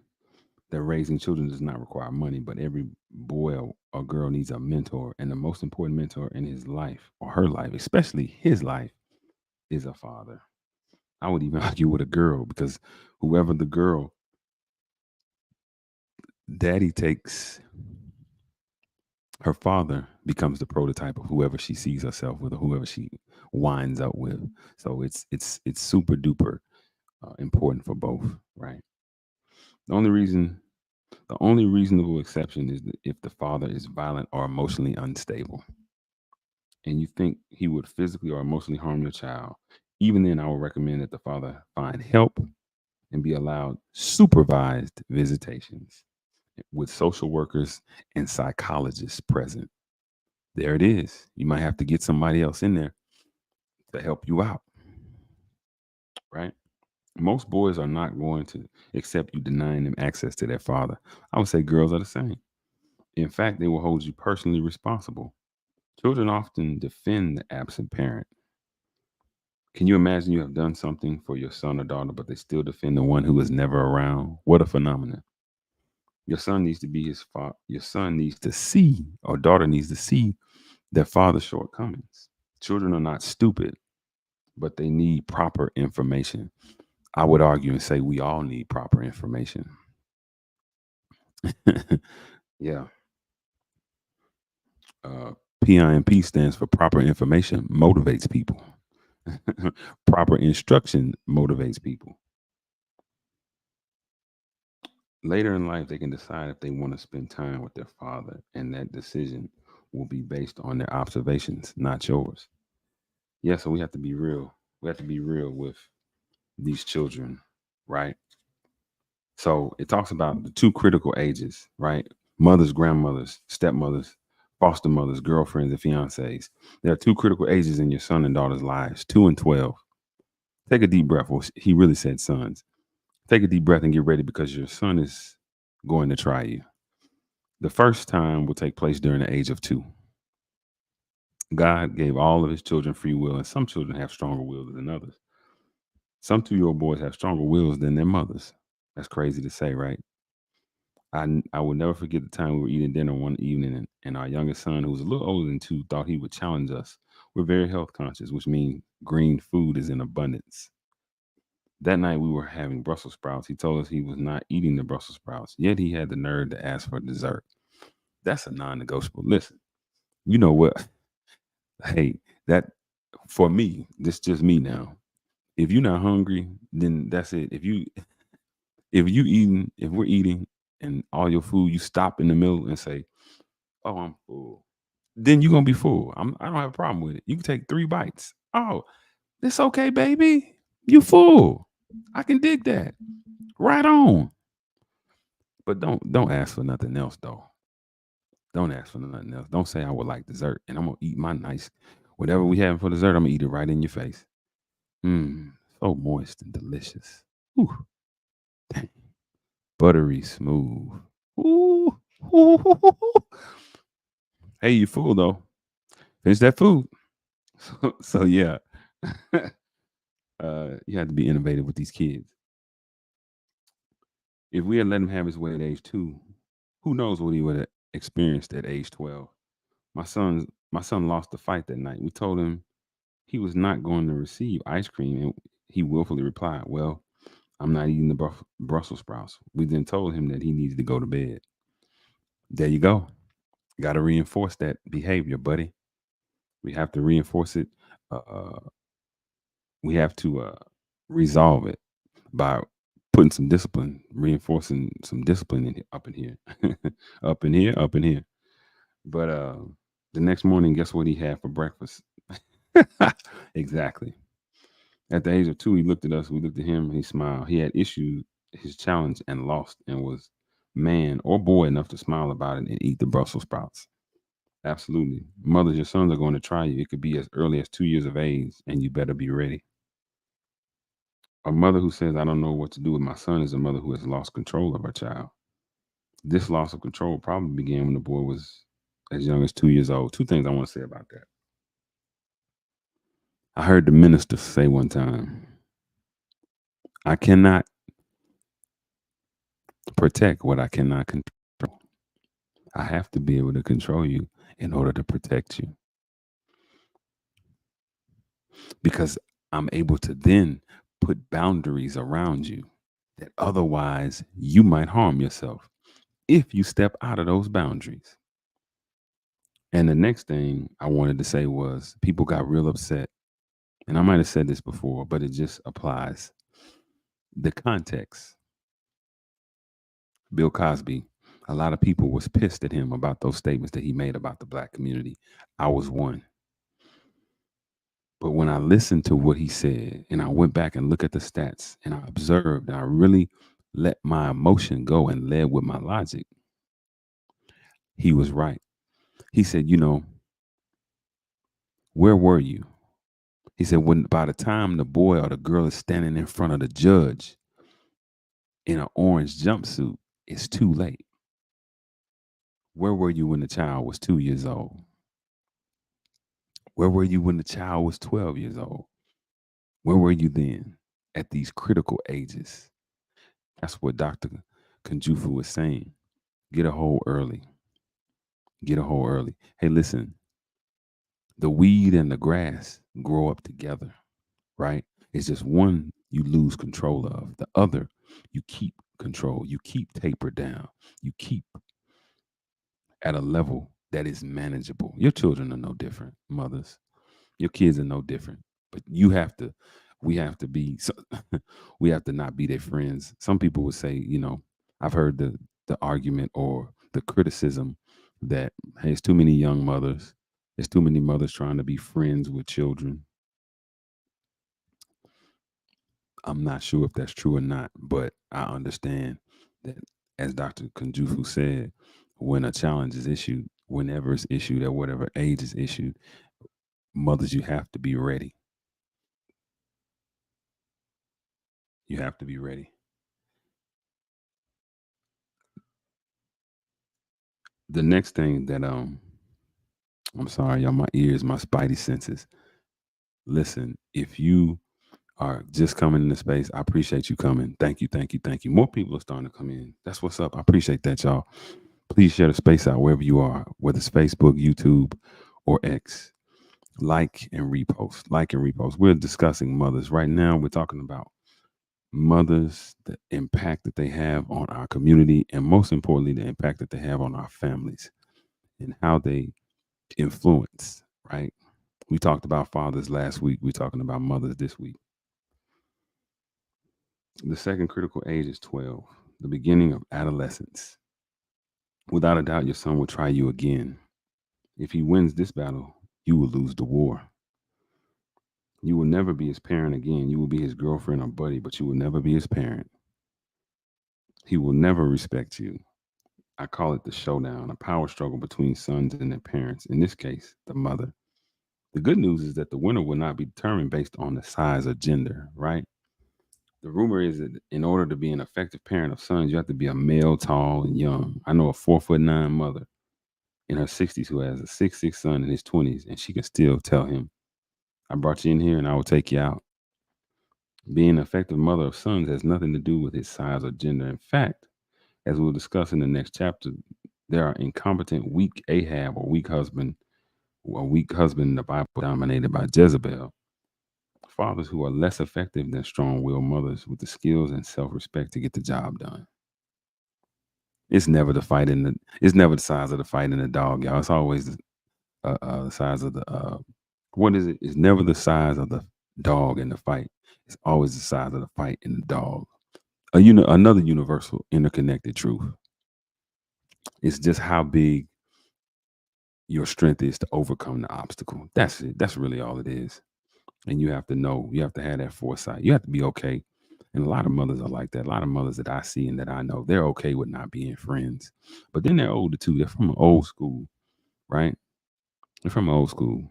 that raising children does not require money, but every boy or girl needs a mentor, and the most important mentor in his life or her life, especially his life, is a father. I would even argue with a girl because whoever the girl, daddy takes her father becomes the prototype of whoever she sees herself with or whoever she winds up with. So it's super duper important for both, right? The only reason, the only reasonable exception is if the father is violent or emotionally unstable, and you think he would physically or emotionally harm your child. Even then, I would recommend that the father find help and be allowed supervised visitations with social workers and psychologists present. There it is. You might have to get somebody else in there to help you out, right? Most boys are not going to accept you denying them access to their father. I would say girls are the same. In fact, they will hold you personally responsible. Children often defend the absent parent. Can you imagine you have done something for your son or daughter, but they still defend the one who is never around? What a phenomenon. Your son needs to be his father. Your son needs to see, or daughter needs to see their father's shortcomings. Children are not stupid, but they need proper information. I would argue and say we all need proper information. Yeah. Uh, PIMP stands for proper information motivates people. Proper instruction motivates people. Later in life, they can decide if they want to spend time with their father, and that decision will be based on their observations, not yours. Yeah, so we have to be real. We have to be real with these children, right? So it talks about the two critical ages, right? Mothers, grandmothers, stepmothers, foster mothers, girlfriends, and fiancés. There are two critical ages in your son and daughter's lives, 2 and 12. Take a deep breath. Well, he really said sons. Take a deep breath and get ready because your son is going to try you. The first time will take place during the age of 2. God gave all of his children free will, and some children have stronger wills than others. Some 2-year-old boys have stronger wills than their mothers. That's crazy to say, right? I will never forget the time we were eating dinner one evening, and our youngest son, who was a little older than 2, thought he would challenge us. We're very health conscious, which means green food is in abundance. That night we were having Brussels sprouts. He told us he was not eating the Brussels sprouts, yet he had the nerve to ask for dessert. That's a non-negotiable. Listen, you know what? Hey, that for me, this just me now. If you're not hungry, then that's it. If we're eating and all your food, you stop in the middle and say, "Oh, I'm full." Then you're gonna be full. I don't have a problem with it. You can take 3 bites. Oh, it's okay, baby. You full. I can dig that. Right on. But don't ask for nothing else though. Don't ask for nothing else. Don't say I would like dessert and I'm gonna eat my nice whatever we having for dessert. I'm gonna eat it right in your face. Mmm, so moist and delicious. Ooh, dang. Buttery smooth. Ooh, ooh. Hey, you full though. Finish that food. So yeah, you have to be innovative with these kids. If we had let him have his way at age 2, who knows what he would have experienced at age 12. My son lost the fight that night. We told him He was not going to receive ice cream, and he willfully replied, "Well, I'm not eating the Brussels sprouts." We then told him that he needed to go to bed. There you go. Got to reinforce that behavior, buddy. We have to reinforce it. Uh, we have to resolve it by putting some discipline, reinforcing some discipline up in here, up in here, up in here. But the next morning, guess what he had for breakfast? Exactly. At the age of 2, he looked at us. We looked at him. And he smiled. He had issued his challenge and lost, and was man or boy enough to smile about it and eat the Brussels sprouts. Absolutely, mothers, your sons are going to try you. It could be as early as 2 years of age, and you better be ready. A mother who says, "I don't know what to do with my son," is a mother who has lost control of her child. This loss of control probably began when the boy was as young as 2 years old. Two things I want to say about that. I heard the minister say one time, "I cannot protect what I cannot control. I have to be able to control you in order to protect you, because I'm able to then put boundaries around you that otherwise you might harm yourself if you step out of those boundaries." And the next thing I wanted to say was people got real upset. And I might have said this before, but it just applies. The context. Bill Cosby, a lot of people was pissed at him about those statements that he made about the black community. I was one. But when I listened to what he said and I went back and looked at the stats and I observed and I really let my emotion go and led with my logic, he was right. He said, where were you? He said, when by the time the boy or the girl is standing in front of the judge in an orange jumpsuit, it's too late. Where were you when the child was 2 years old? Where were you when the child was 12 years old? Where were you then at these critical ages? That's what Dr. Kunjufu was saying. Get a hold early. Get a hold early. Hey, listen, the weed and the grass grow up together, right? It's just one you lose control of, the other you keep control, you keep tapered down, you keep at a level that is manageable. Your children are no different, mothers. Your kids are no different. But we have to be, we have to not be their friends. Some people would say, I've heard the argument or the criticism that, hey, it's too many young mothers. There's too many mothers trying to be friends with children. I'm not sure if that's true or not, but I understand that, as Dr. Kunjufu said, when a challenge is issued, whenever it's issued, at whatever age is issued, mothers, you have to be ready. You have to be ready. The next thing that I'm sorry, y'all, my ears, my spidey senses. Listen, if you are just coming into space, I appreciate you coming. Thank you, thank you, thank you. More people are starting to come in. That's what's up. I appreciate that, y'all. Please share the space out wherever you are, whether it's Facebook, YouTube, or X. Like and repost. Like and repost. We're discussing mothers. Right now, we're talking about mothers, the impact that they have on our community, and most importantly, the impact that they have on our families and how they influence, right? We talked about fathers last week. We're talking about mothers this week. The second critical age is 12, the beginning of adolescence. Without a doubt, your son will try you again. If he wins this battle, you will lose the war. You will never be his parent again. You will be his girlfriend or buddy, but you will never be his parent. He will never respect you. I call it the showdown, a power struggle between sons and their parents, in this case, the mother. The good news is that the winner will not be determined based on the size or gender, right? The rumor is that in order to be an effective parent of sons, you have to be a male, tall, and young. I know a 4'9" mother in her 60s who has a 6'6" son in his 20s, and she can still tell him, "I brought you in here and I will take you out." Being an effective mother of sons has nothing to do with his size or gender. In fact, as we'll discuss in the next chapter, there are incompetent, weak Ahab or weak husband A weak husband in the Bible dominated by Jezebel. Fathers who are less effective than strong-willed mothers with the skills and self-respect to get the job done. It's never the fight in the. It's never the size of the fight in the dog, y'all. It's always the size of the. What is it? It's never the size of the dog in the fight. It's always the size of the fight in the dog. Another universal interconnected truth. It's just how big your strength is to overcome the obstacle. That's it. That's really all it is. And you have to know, you have to have that foresight. You have to be okay. And a lot of mothers are like that. A lot of mothers that I see and that I know, they're okay with not being friends. But then they're older too. They're from an old school, right? They're from old school.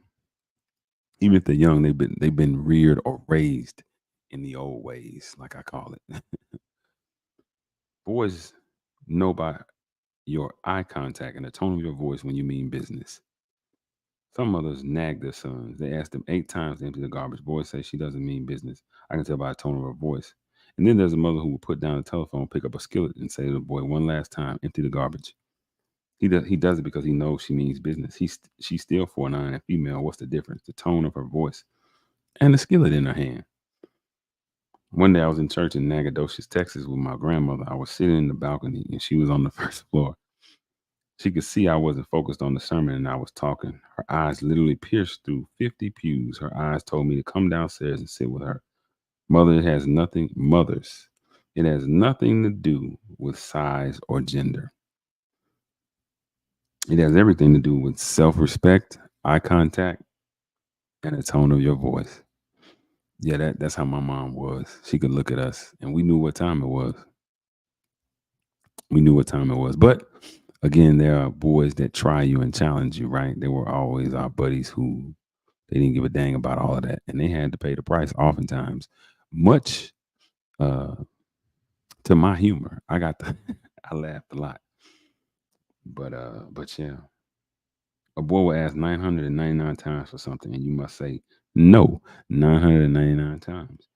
Even if they're young, they've been reared or raised in the old ways, like I call it. Boys know by your eye contact and the tone of your voice when you mean business. Some mothers nag their sons. They ask them 8 times to empty the garbage. Boys say she doesn't mean business. I can tell by the tone of her voice. And then there's a mother who will put down the telephone, pick up a skillet, and say to the boy one last time, empty the garbage. He does it because he knows she means business. She's still 4'9" and female. What's the difference? The tone of her voice and the skillet in her hand. One day I was in church in Nacogdoches, Texas with my grandmother. I was sitting in the balcony and she was on the first floor. She could see I wasn't focused on the sermon and I was talking. Her eyes literally pierced through 50 pews. Her eyes told me to come downstairs and sit with her. Mothers, it has nothing to do with size or gender. It has everything to do with self respect, eye contact, and the tone of your voice. Yeah, that's how my mom was. She could look at us and we knew what time it was. We knew what time it was. But again, there are boys that try you and challenge you, right? They were always our buddies who they didn't give a dang about all of that. And they had to pay the price oftentimes. Much uh to my humor. I got the I laughed a lot. But yeah. A boy will ask 999 times for something and you must say no 999 times.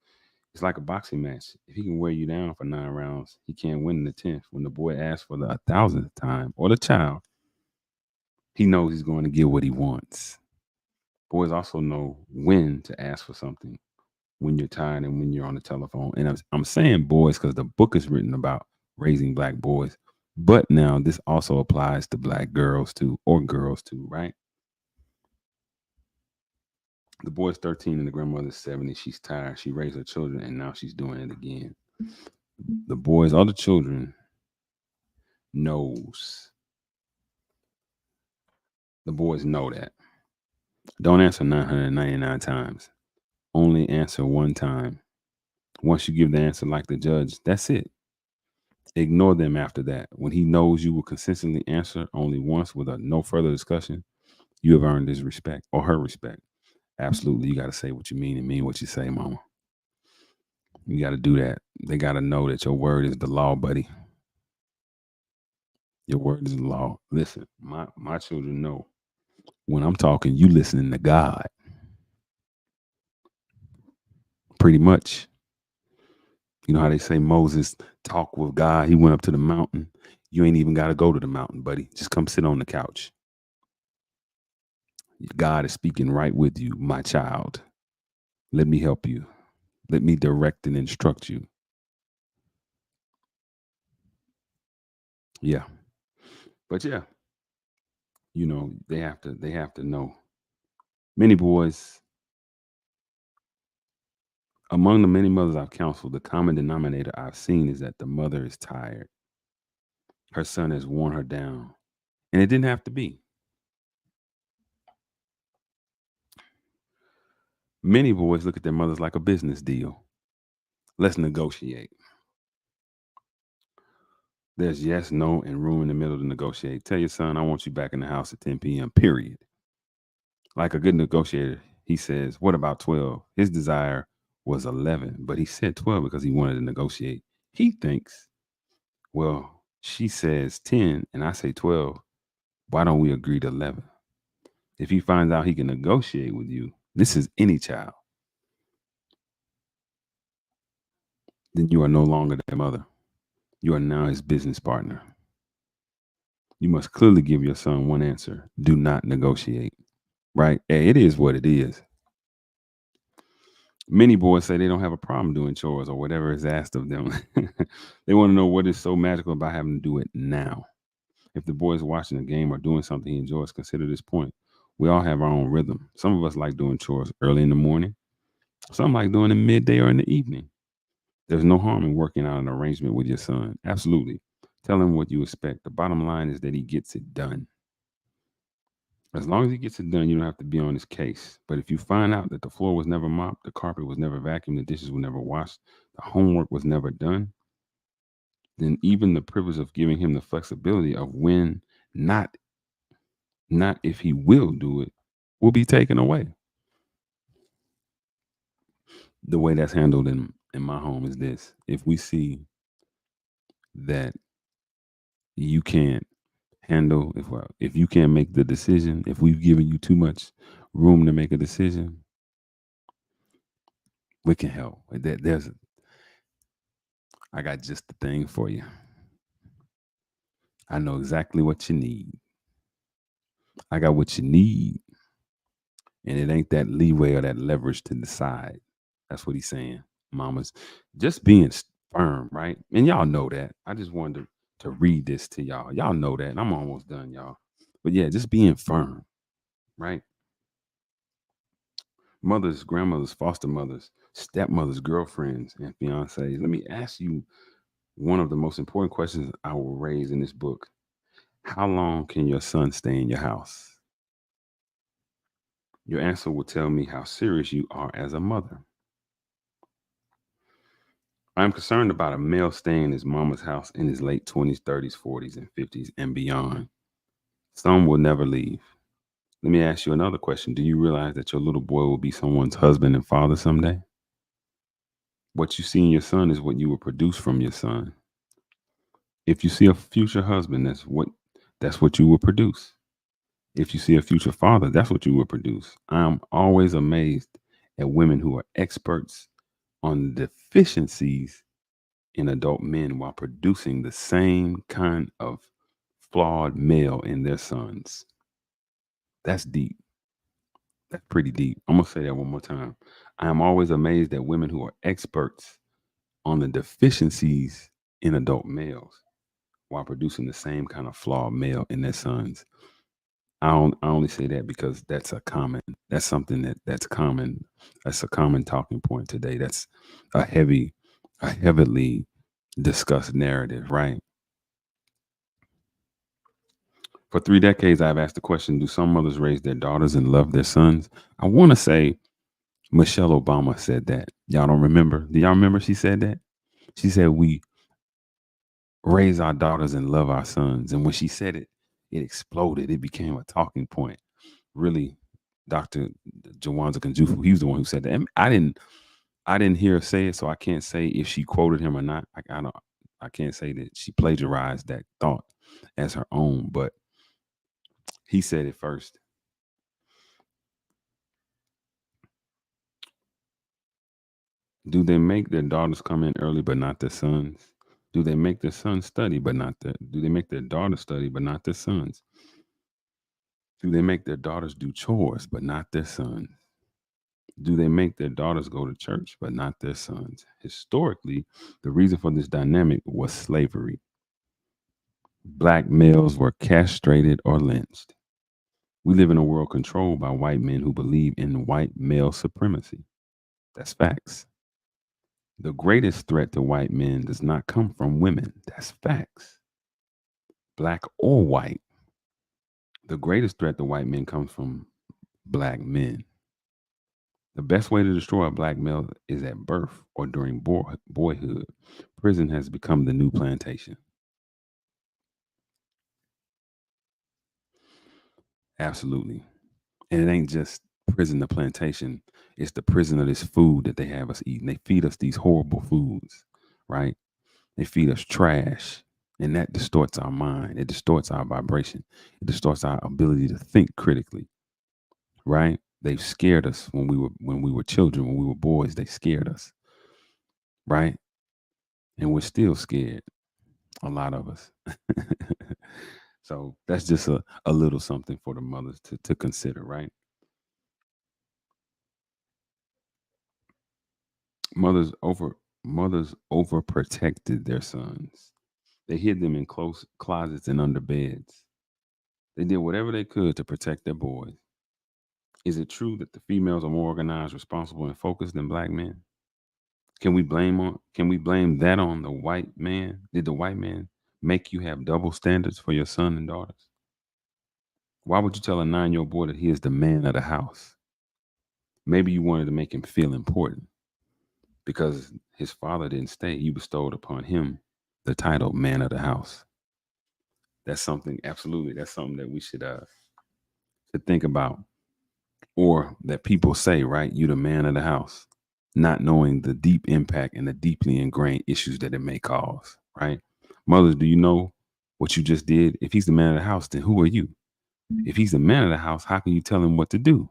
It's like a boxing match. If he can wear you down for 9 rounds, he can't win in the 10th. When the boy asks for the 1,000th time, or the child, he knows he's going to get what he wants. Boys also know when to ask for something, when you're tired and when you're on the telephone. And I'm saying boys because the book is written about raising black boys. But now this also applies to black girls too, or girls too, right? The boy's 13 and the grandmother's 70. She's tired. She raised her children and now she's doing it again. The boys, other children, knows. The boys know that. Don't answer 999 times. Only answer one time. Once you give the answer like the judge, that's it. Ignore them after that. When he knows you will consistently answer only once with a no further discussion, you have earned his respect or her respect. Absolutely. You got to say what you mean and mean what you say, mama. You got to do that. They got to know that your word is the law, buddy. Your word is the law. Listen, my children know when I'm talking, you listening to God. Pretty much. You know how they say Moses talked with God. He went up to the mountain. You ain't even got to go to the mountain, buddy. Just come sit on the couch. God is speaking right with you, my child. Let me help you. Let me direct and instruct you. Yeah. But yeah, they have to know. Many boys, among the many mothers I've counseled, the common denominator I've seen is that the mother is tired. Her son has worn her down. And it didn't have to be. Many boys look at their mothers like a business deal. Let's negotiate. There's yes, no, and room in the middle to negotiate. Tell your son, I want you back in the house at 10 p.m., period. Like a good negotiator, he says, what about 12? His desire was 11, but he said 12 because he wanted to negotiate. He thinks, well, she says 10 and I say 12. Why don't we agree to 11? If he finds out he can negotiate with you, this is any child, then you are no longer their mother. You are now his business partner. You must clearly give your son one answer: do not negotiate. right? Hey, it is what it is. Many boys say they don't have a problem doing chores or whatever is asked of them. They want to know what is so magical about having to do it now. If the boy is watching a game or doing something he enjoys, consider this point. We all have our own rhythm. Some of us like doing chores early in the morning. Some like doing it midday or in the evening. There's no harm in working out an arrangement with your son. Absolutely. Tell him what you expect. The bottom line is that he gets it done. As long as he gets it done, you don't have to be on his case. But if you find out that the floor was never mopped, the carpet was never vacuumed, the dishes were never washed, the homework was never done, then even the privilege of giving him the flexibility of when, not not if he will do it, will be taken away. The way that's handled in my home is this: if we see that you can't handle, if you can't make the decision, if we've given you too much room to make a decision, we can help. I got just the thing for you. I know exactly what you need. I got what you need, and it ain't that leeway or that leverage to decide. That's what he's saying, mamas. Just being firm, right? And y'all know that. I just wanted to read this to y'all. Y'all know that. And I'm almost done, y'all. But yeah, just being firm, right? Mothers, grandmothers, foster mothers, stepmothers, girlfriends, and fiancés. Let me ask you one of the most important questions I will raise in this book. How long can your son stay in your house? Your answer will tell me how serious you are as a mother. I'm concerned about a male staying in his mama's house in his late 20s, 30s, 40s, and 50s and beyond. Some will never leave. Let me ask you another question. Do you realize that your little boy will be someone's husband and father someday? What you see in your son is what you will produce from your son. If you see a future husband, that's what you will produce. If you see a future father, that's what you will produce. I'm always amazed at women who are experts on deficiencies in adult men while producing the same kind of flawed male in their sons. That's deep. That's pretty deep. I'm gonna say that one more time. I am always amazed at women who are experts on the deficiencies in adult males while producing the same kind of flawed male in their sons. I only say that because that's something that's common. That's a common talking point today. That's a heavy, a heavily discussed narrative, right? For 3 decades, I've asked the question: do some mothers raise their daughters and love their sons? I want to say Michelle Obama said that. Y'all don't remember? Do y'all remember she said that? She said we raise our daughters and love our sons. And when she said it, it exploded. It became a talking point. Really, Dr. Jawanza Kanjufu, he was the one who said that. And I didn't hear her say it, so I can't say if she quoted him or not. I can't say that she plagiarized that thought as her own, but he said it first. Do they make their daughters come in early but not their sons? Do they make their sons study but not their do they make their daughters study but not their sons? Do they make their daughters do chores but not their sons? Do they make their daughters go to church but not their sons? Historically, the reason for this dynamic was slavery. Black males were castrated or lynched. We live in a world controlled by white men who believe in white male supremacy. That's facts. The greatest threat to white men does not come from women. That's facts. Black or white. The greatest threat to white men comes from black men. The best way to destroy a black male is at birth or during boyhood. Prison has become the new plantation. Absolutely. And it ain't just prison the plantation, it's the prison of this food that they have us eating. They feed us these horrible foods, right? They feed us trash. And that distorts our mind. It distorts our vibration. It distorts our ability to think critically, right? They've scared us when we were children, when we were boys, they scared us, right? And we're still scared, a lot of us. So that's just a little something for the mothers to consider, right? Mothers over mothers overprotected their sons. They hid them in close closets and under beds. They did whatever they could to protect their boys. Is it true that the females are more organized, responsible, and focused than black men? Can we blame that on the white man? Did the white man make you have double standards for your son and daughters? Why would you tell a 9-year-old boy that he is the man of the house? Maybe you wanted to make him feel important because his father didn't stay. You bestowed upon him the title man of the house. That's something absolutely. That's something that we should think about, or that people say, right? You the man of the house, not knowing the deep impact and the deeply ingrained issues that it may cause, right? Mothers, do you know what you just did? If he's the man of the house, then who are you? If he's the man of the house, how can you tell him what to do?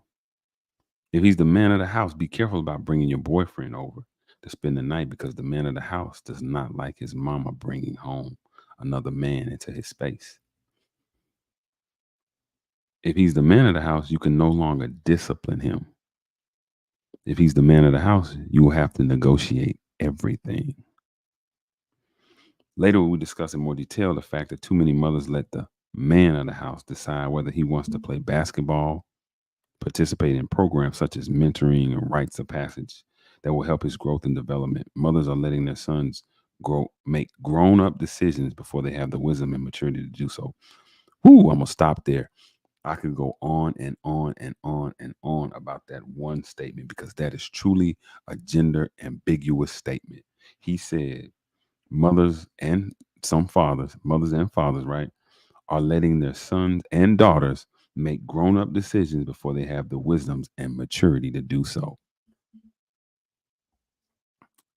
If he's the man of the house, be careful about bringing your boyfriend over to spend the night, because the man of the house does not like his mama bringing home another man into his space. If he's the man of the house, you can no longer discipline him. If he's the man of the house, you will have to negotiate everything. Later, we'll discuss in more detail the fact that too many mothers let the man of the house decide whether he wants to play basketball, participate in programs such as mentoring and rites of passage that will help his growth and development. Mothers are letting their sons make grown up decisions before they have the wisdom and maturity to do so. Whoo, I'm gonna stop there. I could go on and on and on and on about that one statement, because that is truly a gender ambiguous statement. He said mothers and some fathers, mothers and fathers, right, are letting their sons and daughters make grown up decisions before they have the wisdoms and maturity to do so.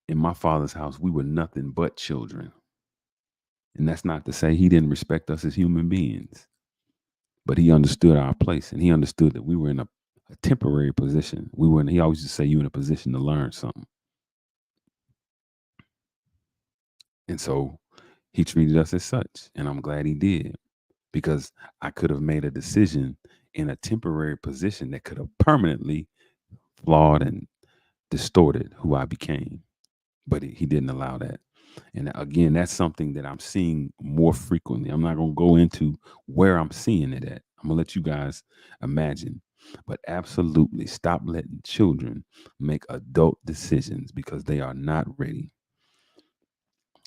In my father's house, we were nothing but children. And that's not to say he didn't respect us as human beings, but he understood our place, and he understood that we were in a temporary position. We were in, he always used to say, you in a position to learn something. And so he treated us as such. And I'm glad he did, because I could have made a decision in a temporary position that could have permanently flawed and distorted who I became. But he didn't allow that. And again, that's something that I'm seeing more frequently. I'm not going to go into where I'm seeing it at. I'm going to let you guys imagine. But absolutely stop letting children make adult decisions, because they are not ready.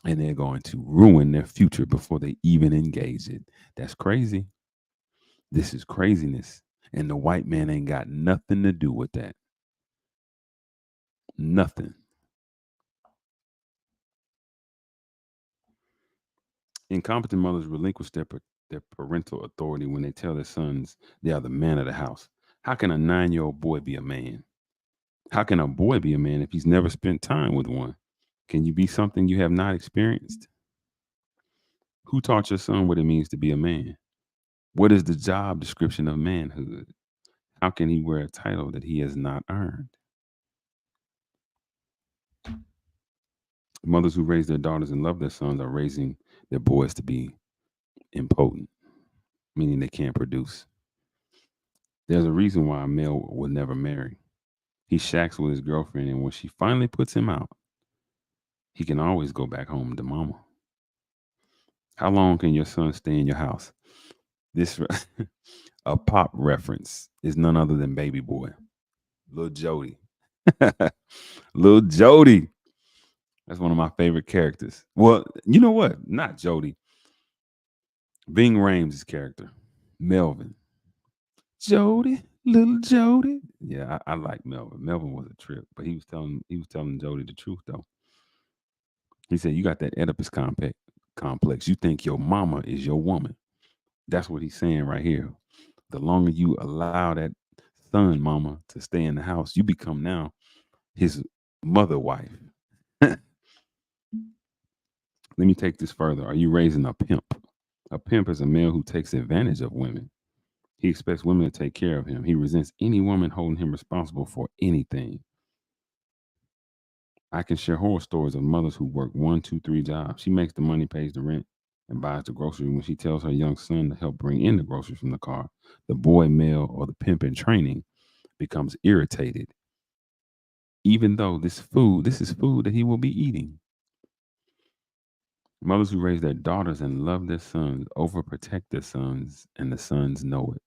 And they're going to ruin their future before they even engage it. That's crazy. This is craziness. And the white man ain't got nothing to do with that. Nothing. Incompetent mothers relinquish their parental authority when they tell their sons they are the man of the house. How can a 9-year-old boy be a man? How can a boy be a man if he's never spent time with one? Can you be something you have not experienced? Who taught your son what it means to be a man? What is the job description of manhood? How can he wear a title that he has not earned? Mothers who raise their daughters and love their sons are raising their boys to be impotent, meaning they can't produce. There's a reason why a male will never marry. He shacks with his girlfriend, and when she finally puts him out, he can always go back home to mama. How long can your son stay in your house? This a pop reference is none other than Baby Boy, Lil Jody. Lil Jody. That's one of my favorite characters. Well, you know what? Not Jody. Ving Rhames' character, Melvin. Jody, little Jody. Yeah, I like Melvin. Melvin was a trip, but he was telling Jody the truth though. He said, "You got that Oedipus complex. You think your mama is your woman." That's what he's saying right here. The longer you allow that son, mama, to stay in the house, you become now his mother wife. Let me take this further. Are you raising a pimp? A pimp is a male who takes advantage of women. He expects women to take care of him. He resents any woman holding him responsible for anything. I can share horror stories of mothers who work one, two, three jobs. She makes the money, pays the rent, and buys the groceries. When she tells her young son to help bring in the groceries from the car, the boy, male, or the pimp in training becomes irritated. even though this is food that he will be eating. Mothers who raise their daughters and love their sons overprotect their sons, and the sons know it.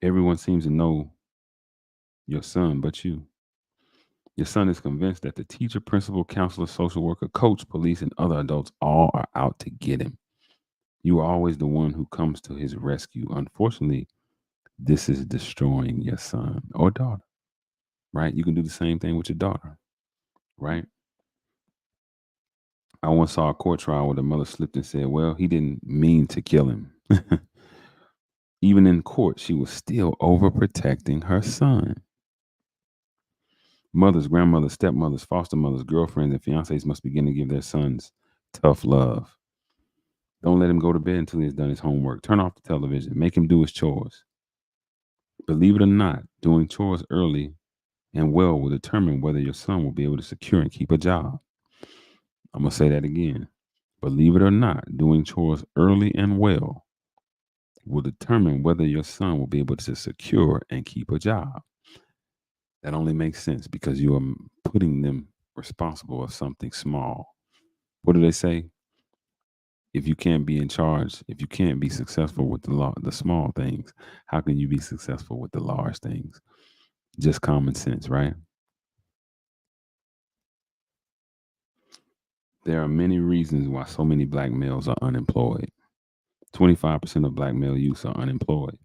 Everyone seems to know your son but you. Your son is convinced that the teacher, principal, counselor, social worker, coach, police, and other adults all are out to get him. You are always the one who comes to his rescue. Unfortunately, this is destroying your son or daughter, right? You can do the same thing with your daughter, right? I once saw a court trial where the mother slipped and said, well, he didn't mean to kill him. Even in court, she was still overprotecting her son. Mothers, grandmothers, stepmothers, foster mothers, girlfriends, and fiancés must begin to give their sons tough love. Don't let him go to bed until he has done his homework. Turn off the television. Make him do his chores. Believe it or not, doing chores early and well will determine whether your son will be able to secure and keep a job. I'm going to say that again. Believe it or not, doing chores early and well will determine whether your son will be able to secure and keep a job. That only makes sense because you are putting them responsible of something small. What do they say? If you can't be in charge, if you can't be successful with the small things, how can you be successful with the large things? Just common sense, right? There are many reasons why so many black males are unemployed. 25% of black male youths are unemployed.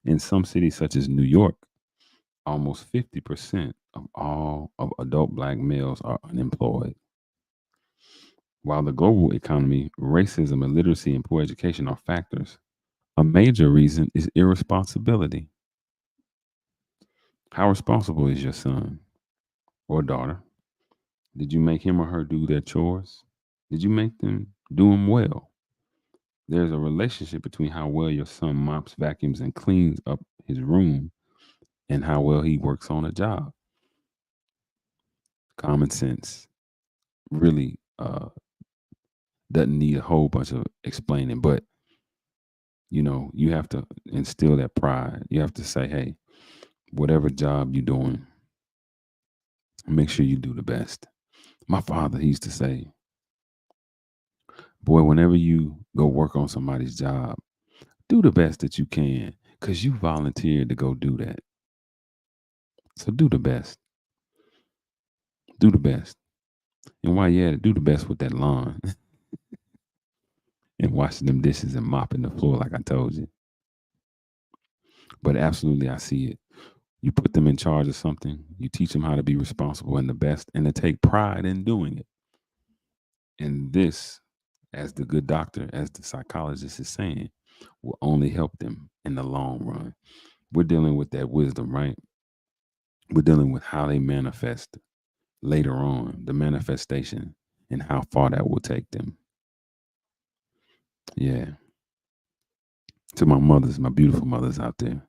In some cities, such as New York, almost 50% of all of adult black males are unemployed. While the global economy, racism, illiteracy, and poor education are factors, a major reason is irresponsibility. How responsible is your son or daughter? Did you make him or her do their chores? Did you make them do them well? There's a relationship between how well your son mops, vacuums, and cleans up his room and how well he works on a job. Common sense really doesn't need a whole bunch of explaining, but you have to instill that pride. You have to say, hey, whatever job you're doing, make sure you do the best. My father, he used to say, boy, whenever you go work on somebody's job, do the best that you can because you volunteered to go do that. So do the best. Do the best. And while you're at it, do the best with that lawn and washing them dishes and mopping the floor, like I told you. But absolutely, I see it. You put them in charge of something, you teach them how to be responsible and the best and to take pride in doing it. And this, as the good doctor, as the psychologist is saying, will only help them in the long run. We're dealing with that wisdom, right? We're dealing with how they manifest later on, the manifestation, and how far that will take them. Yeah. To my mothers, my beautiful mothers out there.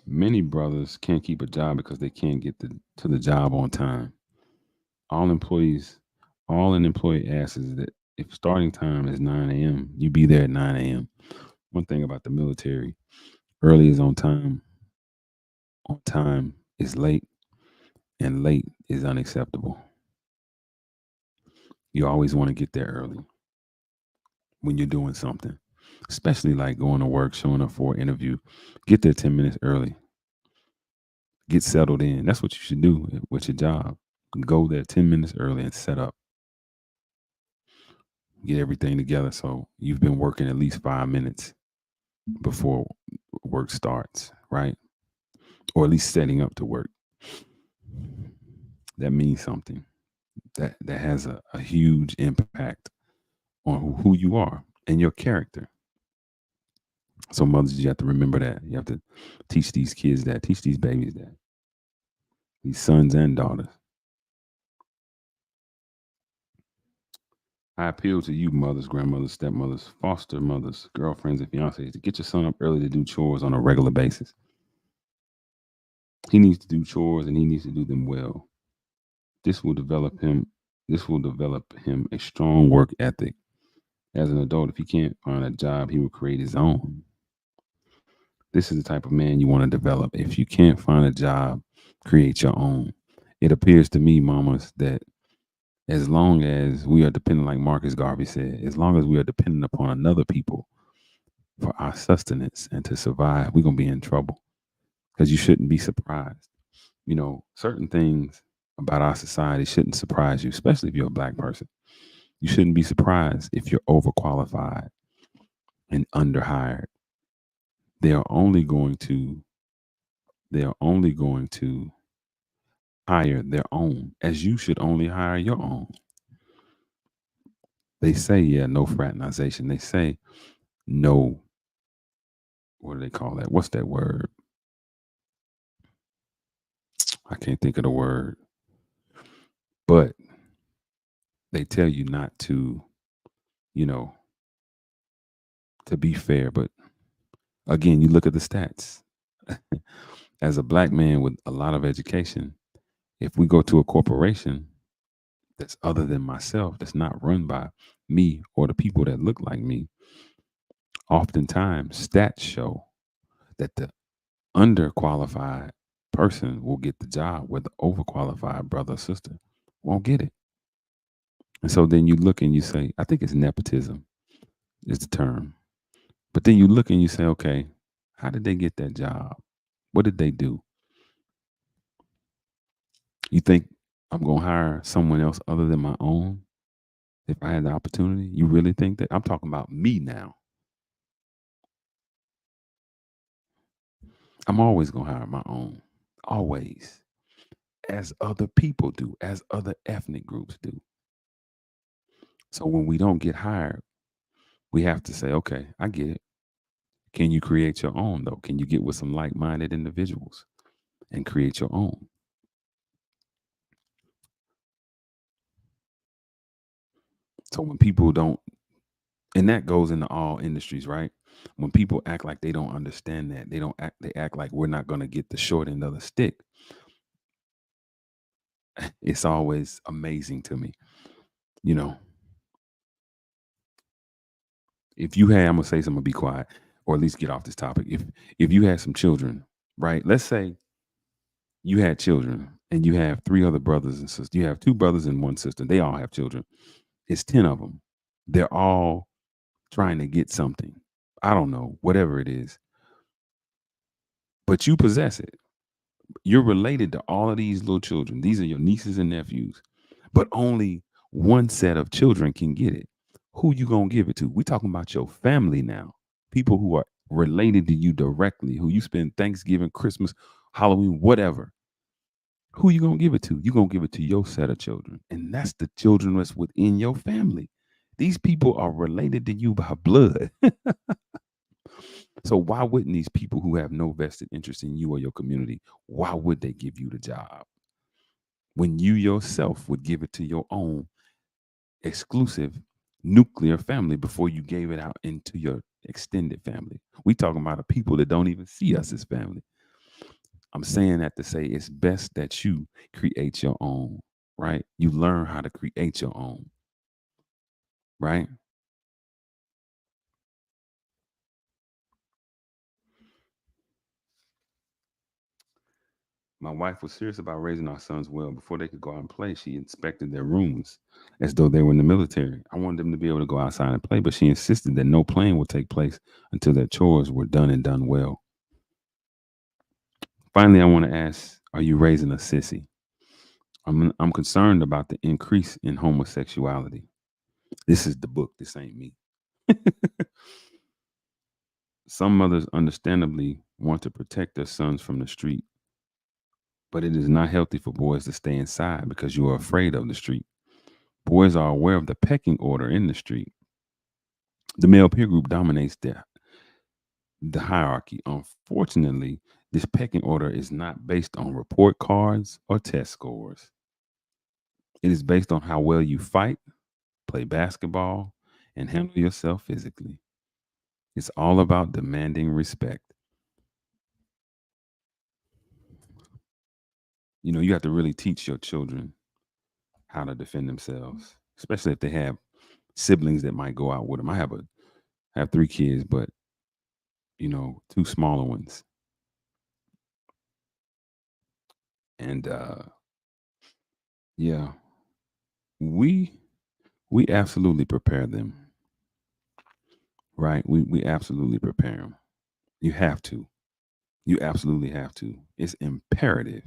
Many brothers can't keep a job because they can't get to the job on time. All employees, all an employee asks is that if starting time is 9 a.m., you be there at 9 a.m. One thing about the military, early is on time is late, and late is unacceptable. You always want to get there early when you're doing something, especially like going to work, showing up for an interview. Get there 10 minutes early. Get settled in. That's what you should do with your job. Go there 10 minutes early and set up. Get everything together so you've been working at least 5 minutes before work starts, right? Or at least setting up to work. That means something. That has a huge impact on who you are and your character. So mothers, you have to remember that. You have to teach these kids that, teach these babies that, these sons and daughters. I appeal to you, mothers, grandmothers, stepmothers, foster mothers, girlfriends, and fiancés to get your son up early to do chores on a regular basis. He needs to do chores and he needs to do them well. This will develop him. This will develop him a strong work ethic. As an adult, if he can't find a job, he will create his own. This is the type of man you want to develop. If you can't find a job, create your own. It appears to me, mamas, that as long as we are dependent, like Marcus Garvey said, as long as we are dependent upon another people for our sustenance and to survive, we're gonna be in trouble. Because you shouldn't be surprised. Certain things about our society shouldn't surprise you, especially if you're a black person. You shouldn't be surprised if you're overqualified and underhired. They are only going to they are only going to hire their own, as you should only hire your own. They say, yeah, no fraternization. They say no, what do they call that? What's that word? I can't think of the word. But they tell you not to, you know, to be fair. But again, you look at the stats. As a black man with a lot of education, if we go to a corporation that's other than myself, that's not run by me or the people that look like me, oftentimes stats show that the underqualified person will get the job where the overqualified brother or sister won't get it. And so then you look and you say, I think it's nepotism is the term. But then you look and you say, okay, how did they get that job? What did they do? You think I'm going to hire someone else other than my own if I had the opportunity? You really think that? I'm talking about me now. I'm always going to hire my own. Always. As other people do, as other ethnic groups do. So when we don't get hired, we have to say, okay, I get it. Can you create your own, though? Can you get with some like minded individuals and create your own? So when people don't, and that goes into all industries, right? When people act like they don't understand that, they act like we're not going to get the short end of the stick. It's always amazing to me. You know, if you had, I'm gonna say something, be quiet, or at least get off this topic. If you had some children, right? Let's say you had children and you have three other brothers and sisters. You have two brothers and one sister. They all have children. It's 10 of them. They're all trying to get something. I don't know, whatever it is, but you possess it. You're related to all of these little children. These are your nieces and nephews, but only one set of children can get it. Who you gonna give it to? We talking about your family now. People who are related to you directly, who you spend Thanksgiving, Christmas, Halloween, whatever. Who you gonna give it to? You gonna give it to your set of children, and that's the children that's within your family. These people are related to you by blood. So why wouldn't these people who have no vested interest in you or your community, why would they give you the job when you yourself would give it to your own exclusive nuclear family before you gave it out into your extended family? We talking about the people that don't even see us as family. I'm saying that to say it's best that you create your own, right? You learn how to create your own, right? My wife was serious about raising our sons well. Before they could go out and play, she inspected their rooms as though they were in the military. I wanted them to be able to go outside and play, but she insisted that no playing would take place until their chores were done and done well. Finally, I want to ask, are you raising a sissy? I'm concerned about the increase in homosexuality. This is the book. This ain't me. Some mothers understandably want to protect their sons from the street, but it is not healthy for boys to stay inside because you are afraid of the street. Boys are aware of the pecking order in the street. The male peer group dominates the hierarchy. Unfortunately, this pecking order is not based on report cards or test scores. It is based on how well you fight, play basketball, and handle yourself physically. It's all about demanding respect. You have to really teach your children how to defend themselves, especially if they have siblings that might go out with them. I have three kids, but two smaller ones. And yeah, we we absolutely prepare them, right? We absolutely prepare them. You have to. You absolutely have to. It's imperative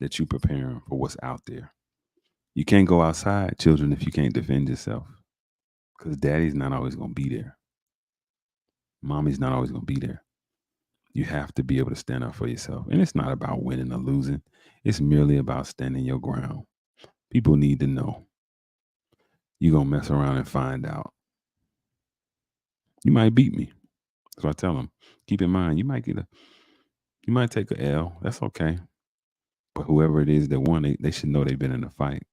that you prepare them for what's out there. You can't go outside, children, if you can't defend yourself. Because daddy's not always going to be there. Mommy's not always going to be there. You have to be able to stand up for yourself. And it's not about winning or losing, it's merely about standing your ground. People need to know. You're going to mess around and find out. You might beat me. So I tell them, keep in mind, you might take a L. That's okay. But whoever it is that won, they should know they've been in a fight.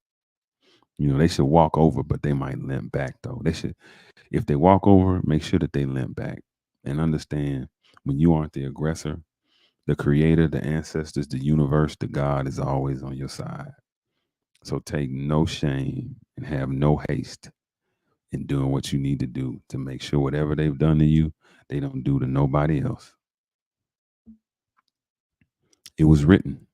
They should walk over, but they might limp back though. They should, if they walk over, make sure that they limp back and understand when you aren't the aggressor, the creator, the ancestors, the universe, the God is always on your side. So take no shame and have no haste in doing what you need to do to make sure whatever they've done to you, they don't do to nobody else. It was written.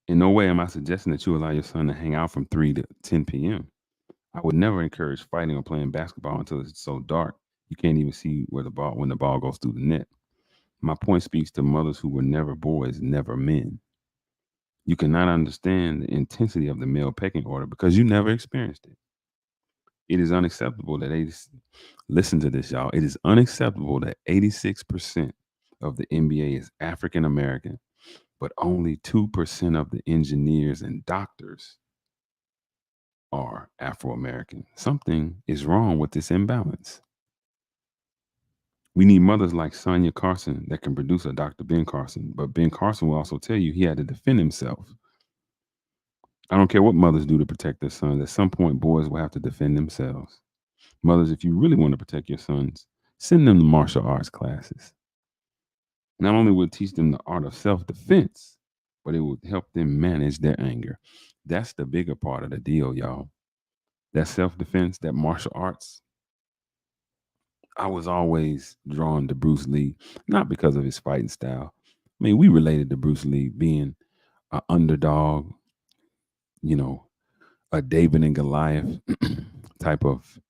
In no way am I suggesting that you allow your son to hang out from 3 to 10 p.m. I would never encourage fighting or playing basketball until it's so dark you can't even see where the ball when the ball goes through the net. My point speaks to mothers who were never boys, never men. You cannot understand the intensity of the male pecking order because you never experienced it. It is unacceptable that 80, listen to this, y'all. It is unacceptable that 86% of the NBA is African American, but only 2% of the engineers and doctors are Afro American. Something is wrong with this imbalance. We need mothers like Sonia Carson that can produce a Dr. Ben Carson, but Ben Carson will also tell you he had to defend himself. I don't care what mothers do to protect their sons. At some point, boys will have to defend themselves. Mothers, if you really want to protect your sons, send them to martial arts classes. Not only will it teach them the art of self defense, but it will help them manage their anger. That's the bigger part of the deal, y'all. That self defense, that martial arts. I was always drawn to Bruce Lee, not because of his fighting style. I mean, we related to Bruce Lee being an underdog, you know, a David and Goliath type of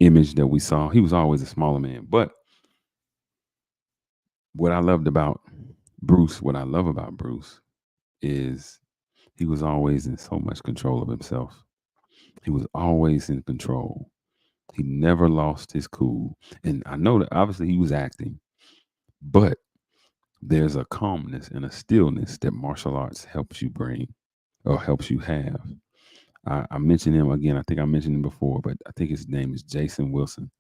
image that we saw. He was always a smaller man. But what I loved about Bruce, what I love about Bruce is he was always in so much control of himself. He was always in control. He never lost his cool. And I know that obviously he was acting, but there's a calmness and a stillness that martial arts helps you bring or helps you have. I mentioned him again. I think I mentioned him before, but I think his name is Jason Wilson.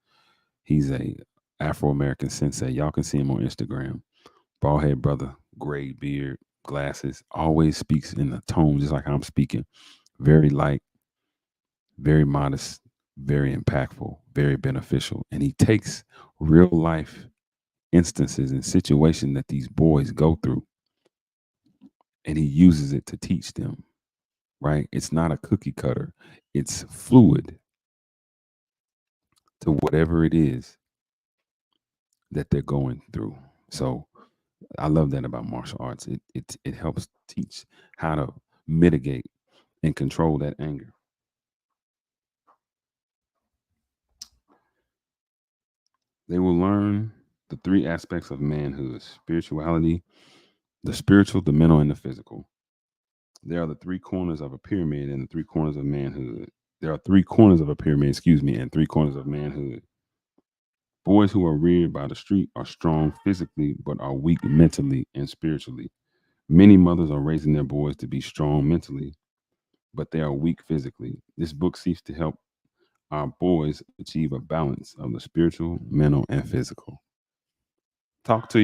He's a Afro American sensei. Y'all can see him on Instagram. Bald head brother, gray beard, glasses. Always speaks in a tone just like I'm speaking. Very light, very modest, very impactful, very beneficial. And he takes real life instances and situations that these boys go through and he uses it to teach them, right? It's not a cookie cutter, it's fluid to whatever it is that they're going through. So I love that about martial arts. It helps teach how to mitigate and control that anger. They will learn the three aspects of manhood: spirituality, the spiritual, the mental, and the physical. There are the three corners of a pyramid and the three corners of manhood. There are three corners of a pyramid, excuse me, and three corners of manhood. Boys who are reared by the street are strong physically, but are weak mentally and spiritually. Many mothers are raising their boys to be strong mentally, but they are weak physically. This book seeks to help our boys achieve a balance of the spiritual, mental, and physical. Talk to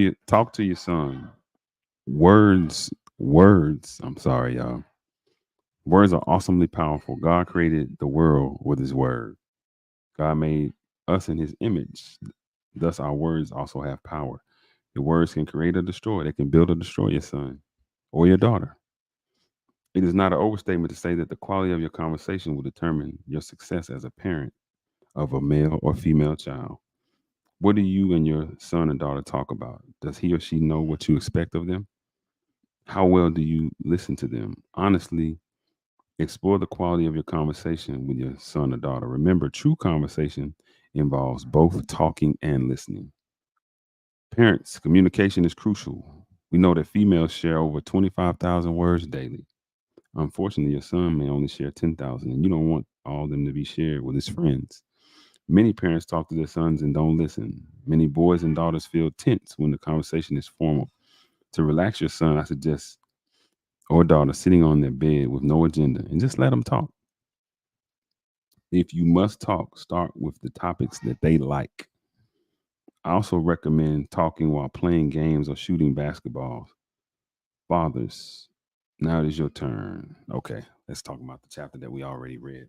your son. Words, I'm sorry, y'all. Words are awesomely powerful. God created the world with his word. God made us in his image. Thus, our words also have power. Your words can create or destroy. They can build or destroy your son or your daughter. It is not an overstatement to say that the quality of your conversation will determine your success as a parent of a male or female child. What do you and your son and daughter talk about? Does he or she know what you expect of them? How well do you listen to them? Honestly, explore the quality of your conversation with your son or daughter. Remember, true conversation involves both talking and listening. Parents, communication is crucial. We know that females share over 25,000 words daily. Unfortunately, your son may only share 10,000, and you don't want all of them to be shared with his friends. Many parents talk to their sons and don't listen. Many boys and daughters feel tense when the conversation is formal. To relax your son, I suggest, or daughter, sitting on their bed with no agenda and just let them talk. If you must talk, start with the topics that they like. I also recommend talking while playing games or shooting basketballs. Fathers, now it is your turn. Okay, let's talk about the chapter that we already read.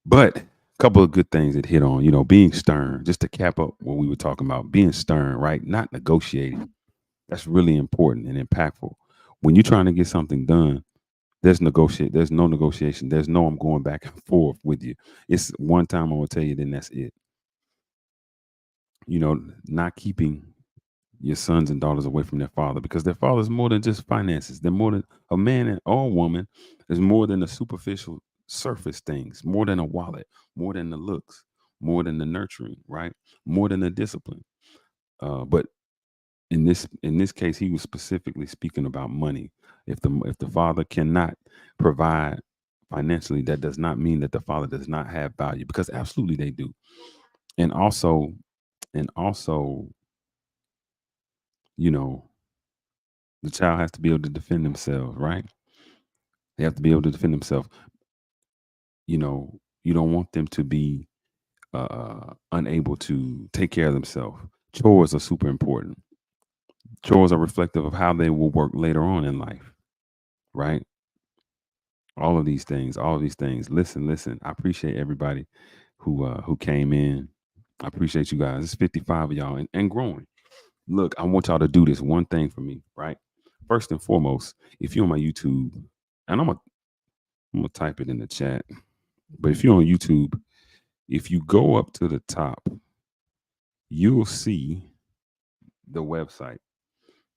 But a couple of good things that hit on, being stern, just to cap up what we were talking about, being stern, right? Not negotiating. That's really important and impactful. When you're trying to get something done, there's no negotiation. There's no I'm going back and forth with you. It's one time I'm gonna tell you, then that's it. Not keeping your sons and daughters away from their father, because their father is more than just finances. They're more than a man or woman is more than the superficial surface things, more than a wallet, more than the looks, more than the nurturing, right? More than the discipline. But in this case, he was specifically speaking about money. If the father cannot provide financially, that does not mean that the father does not have value, because absolutely they do. And also, you know, the child has to be able to defend themselves, right? They have to be able to defend themselves. You don't want them to be unable to take care of themselves. Chores are super important. Chores are reflective of how they will work later on in life, right? All of these things. Listen. I appreciate everybody who came in. I appreciate you guys. It's 55 of y'all and growing. Look, I want y'all to do this one thing for me, right? First and foremost, if you're on my YouTube, and I'm gonna type it in the chat, but if you're on YouTube, if you go up to the top, you'll see the website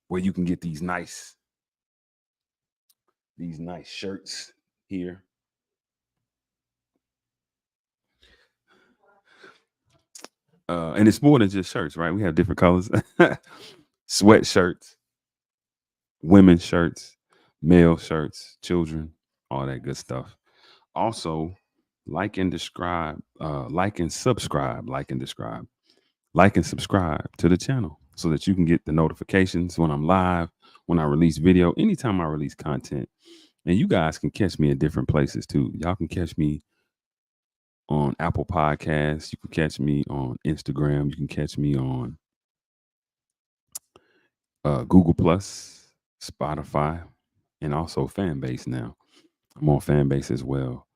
where you can get these nice shirts here. And it's more than just shirts, right? We have different colors. Sweatshirts, women's shirts, male shirts, children, all that good stuff. Also, like and subscribe to the channel so that you can get the notifications when I'm live, when I release video, anytime I release content. And you guys can catch me in different places too. Y'all can catch me on Apple Podcasts. You can catch me on Instagram. You can catch me on Google Plus, Spotify, and also Fanbase now. I'm on Fanbase as well.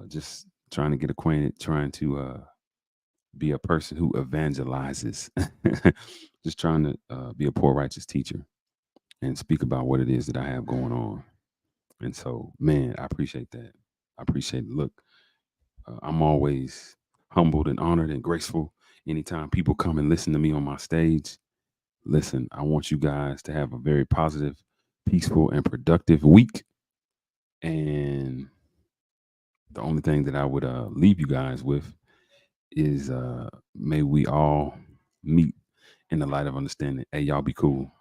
Just trying to get acquainted, trying to be a person who evangelizes. Just trying to be a poor righteous teacher and speak about what it is that I have going on. And so, man, I appreciate that. I appreciate it. Look, I'm always humbled and honored and graceful anytime people come and listen to me on my stage. Listen, I want you guys to have a very positive, peaceful, and productive week. And the only thing that I would leave you guys with is may we all meet in the light of understanding. Hey, y'all be cool.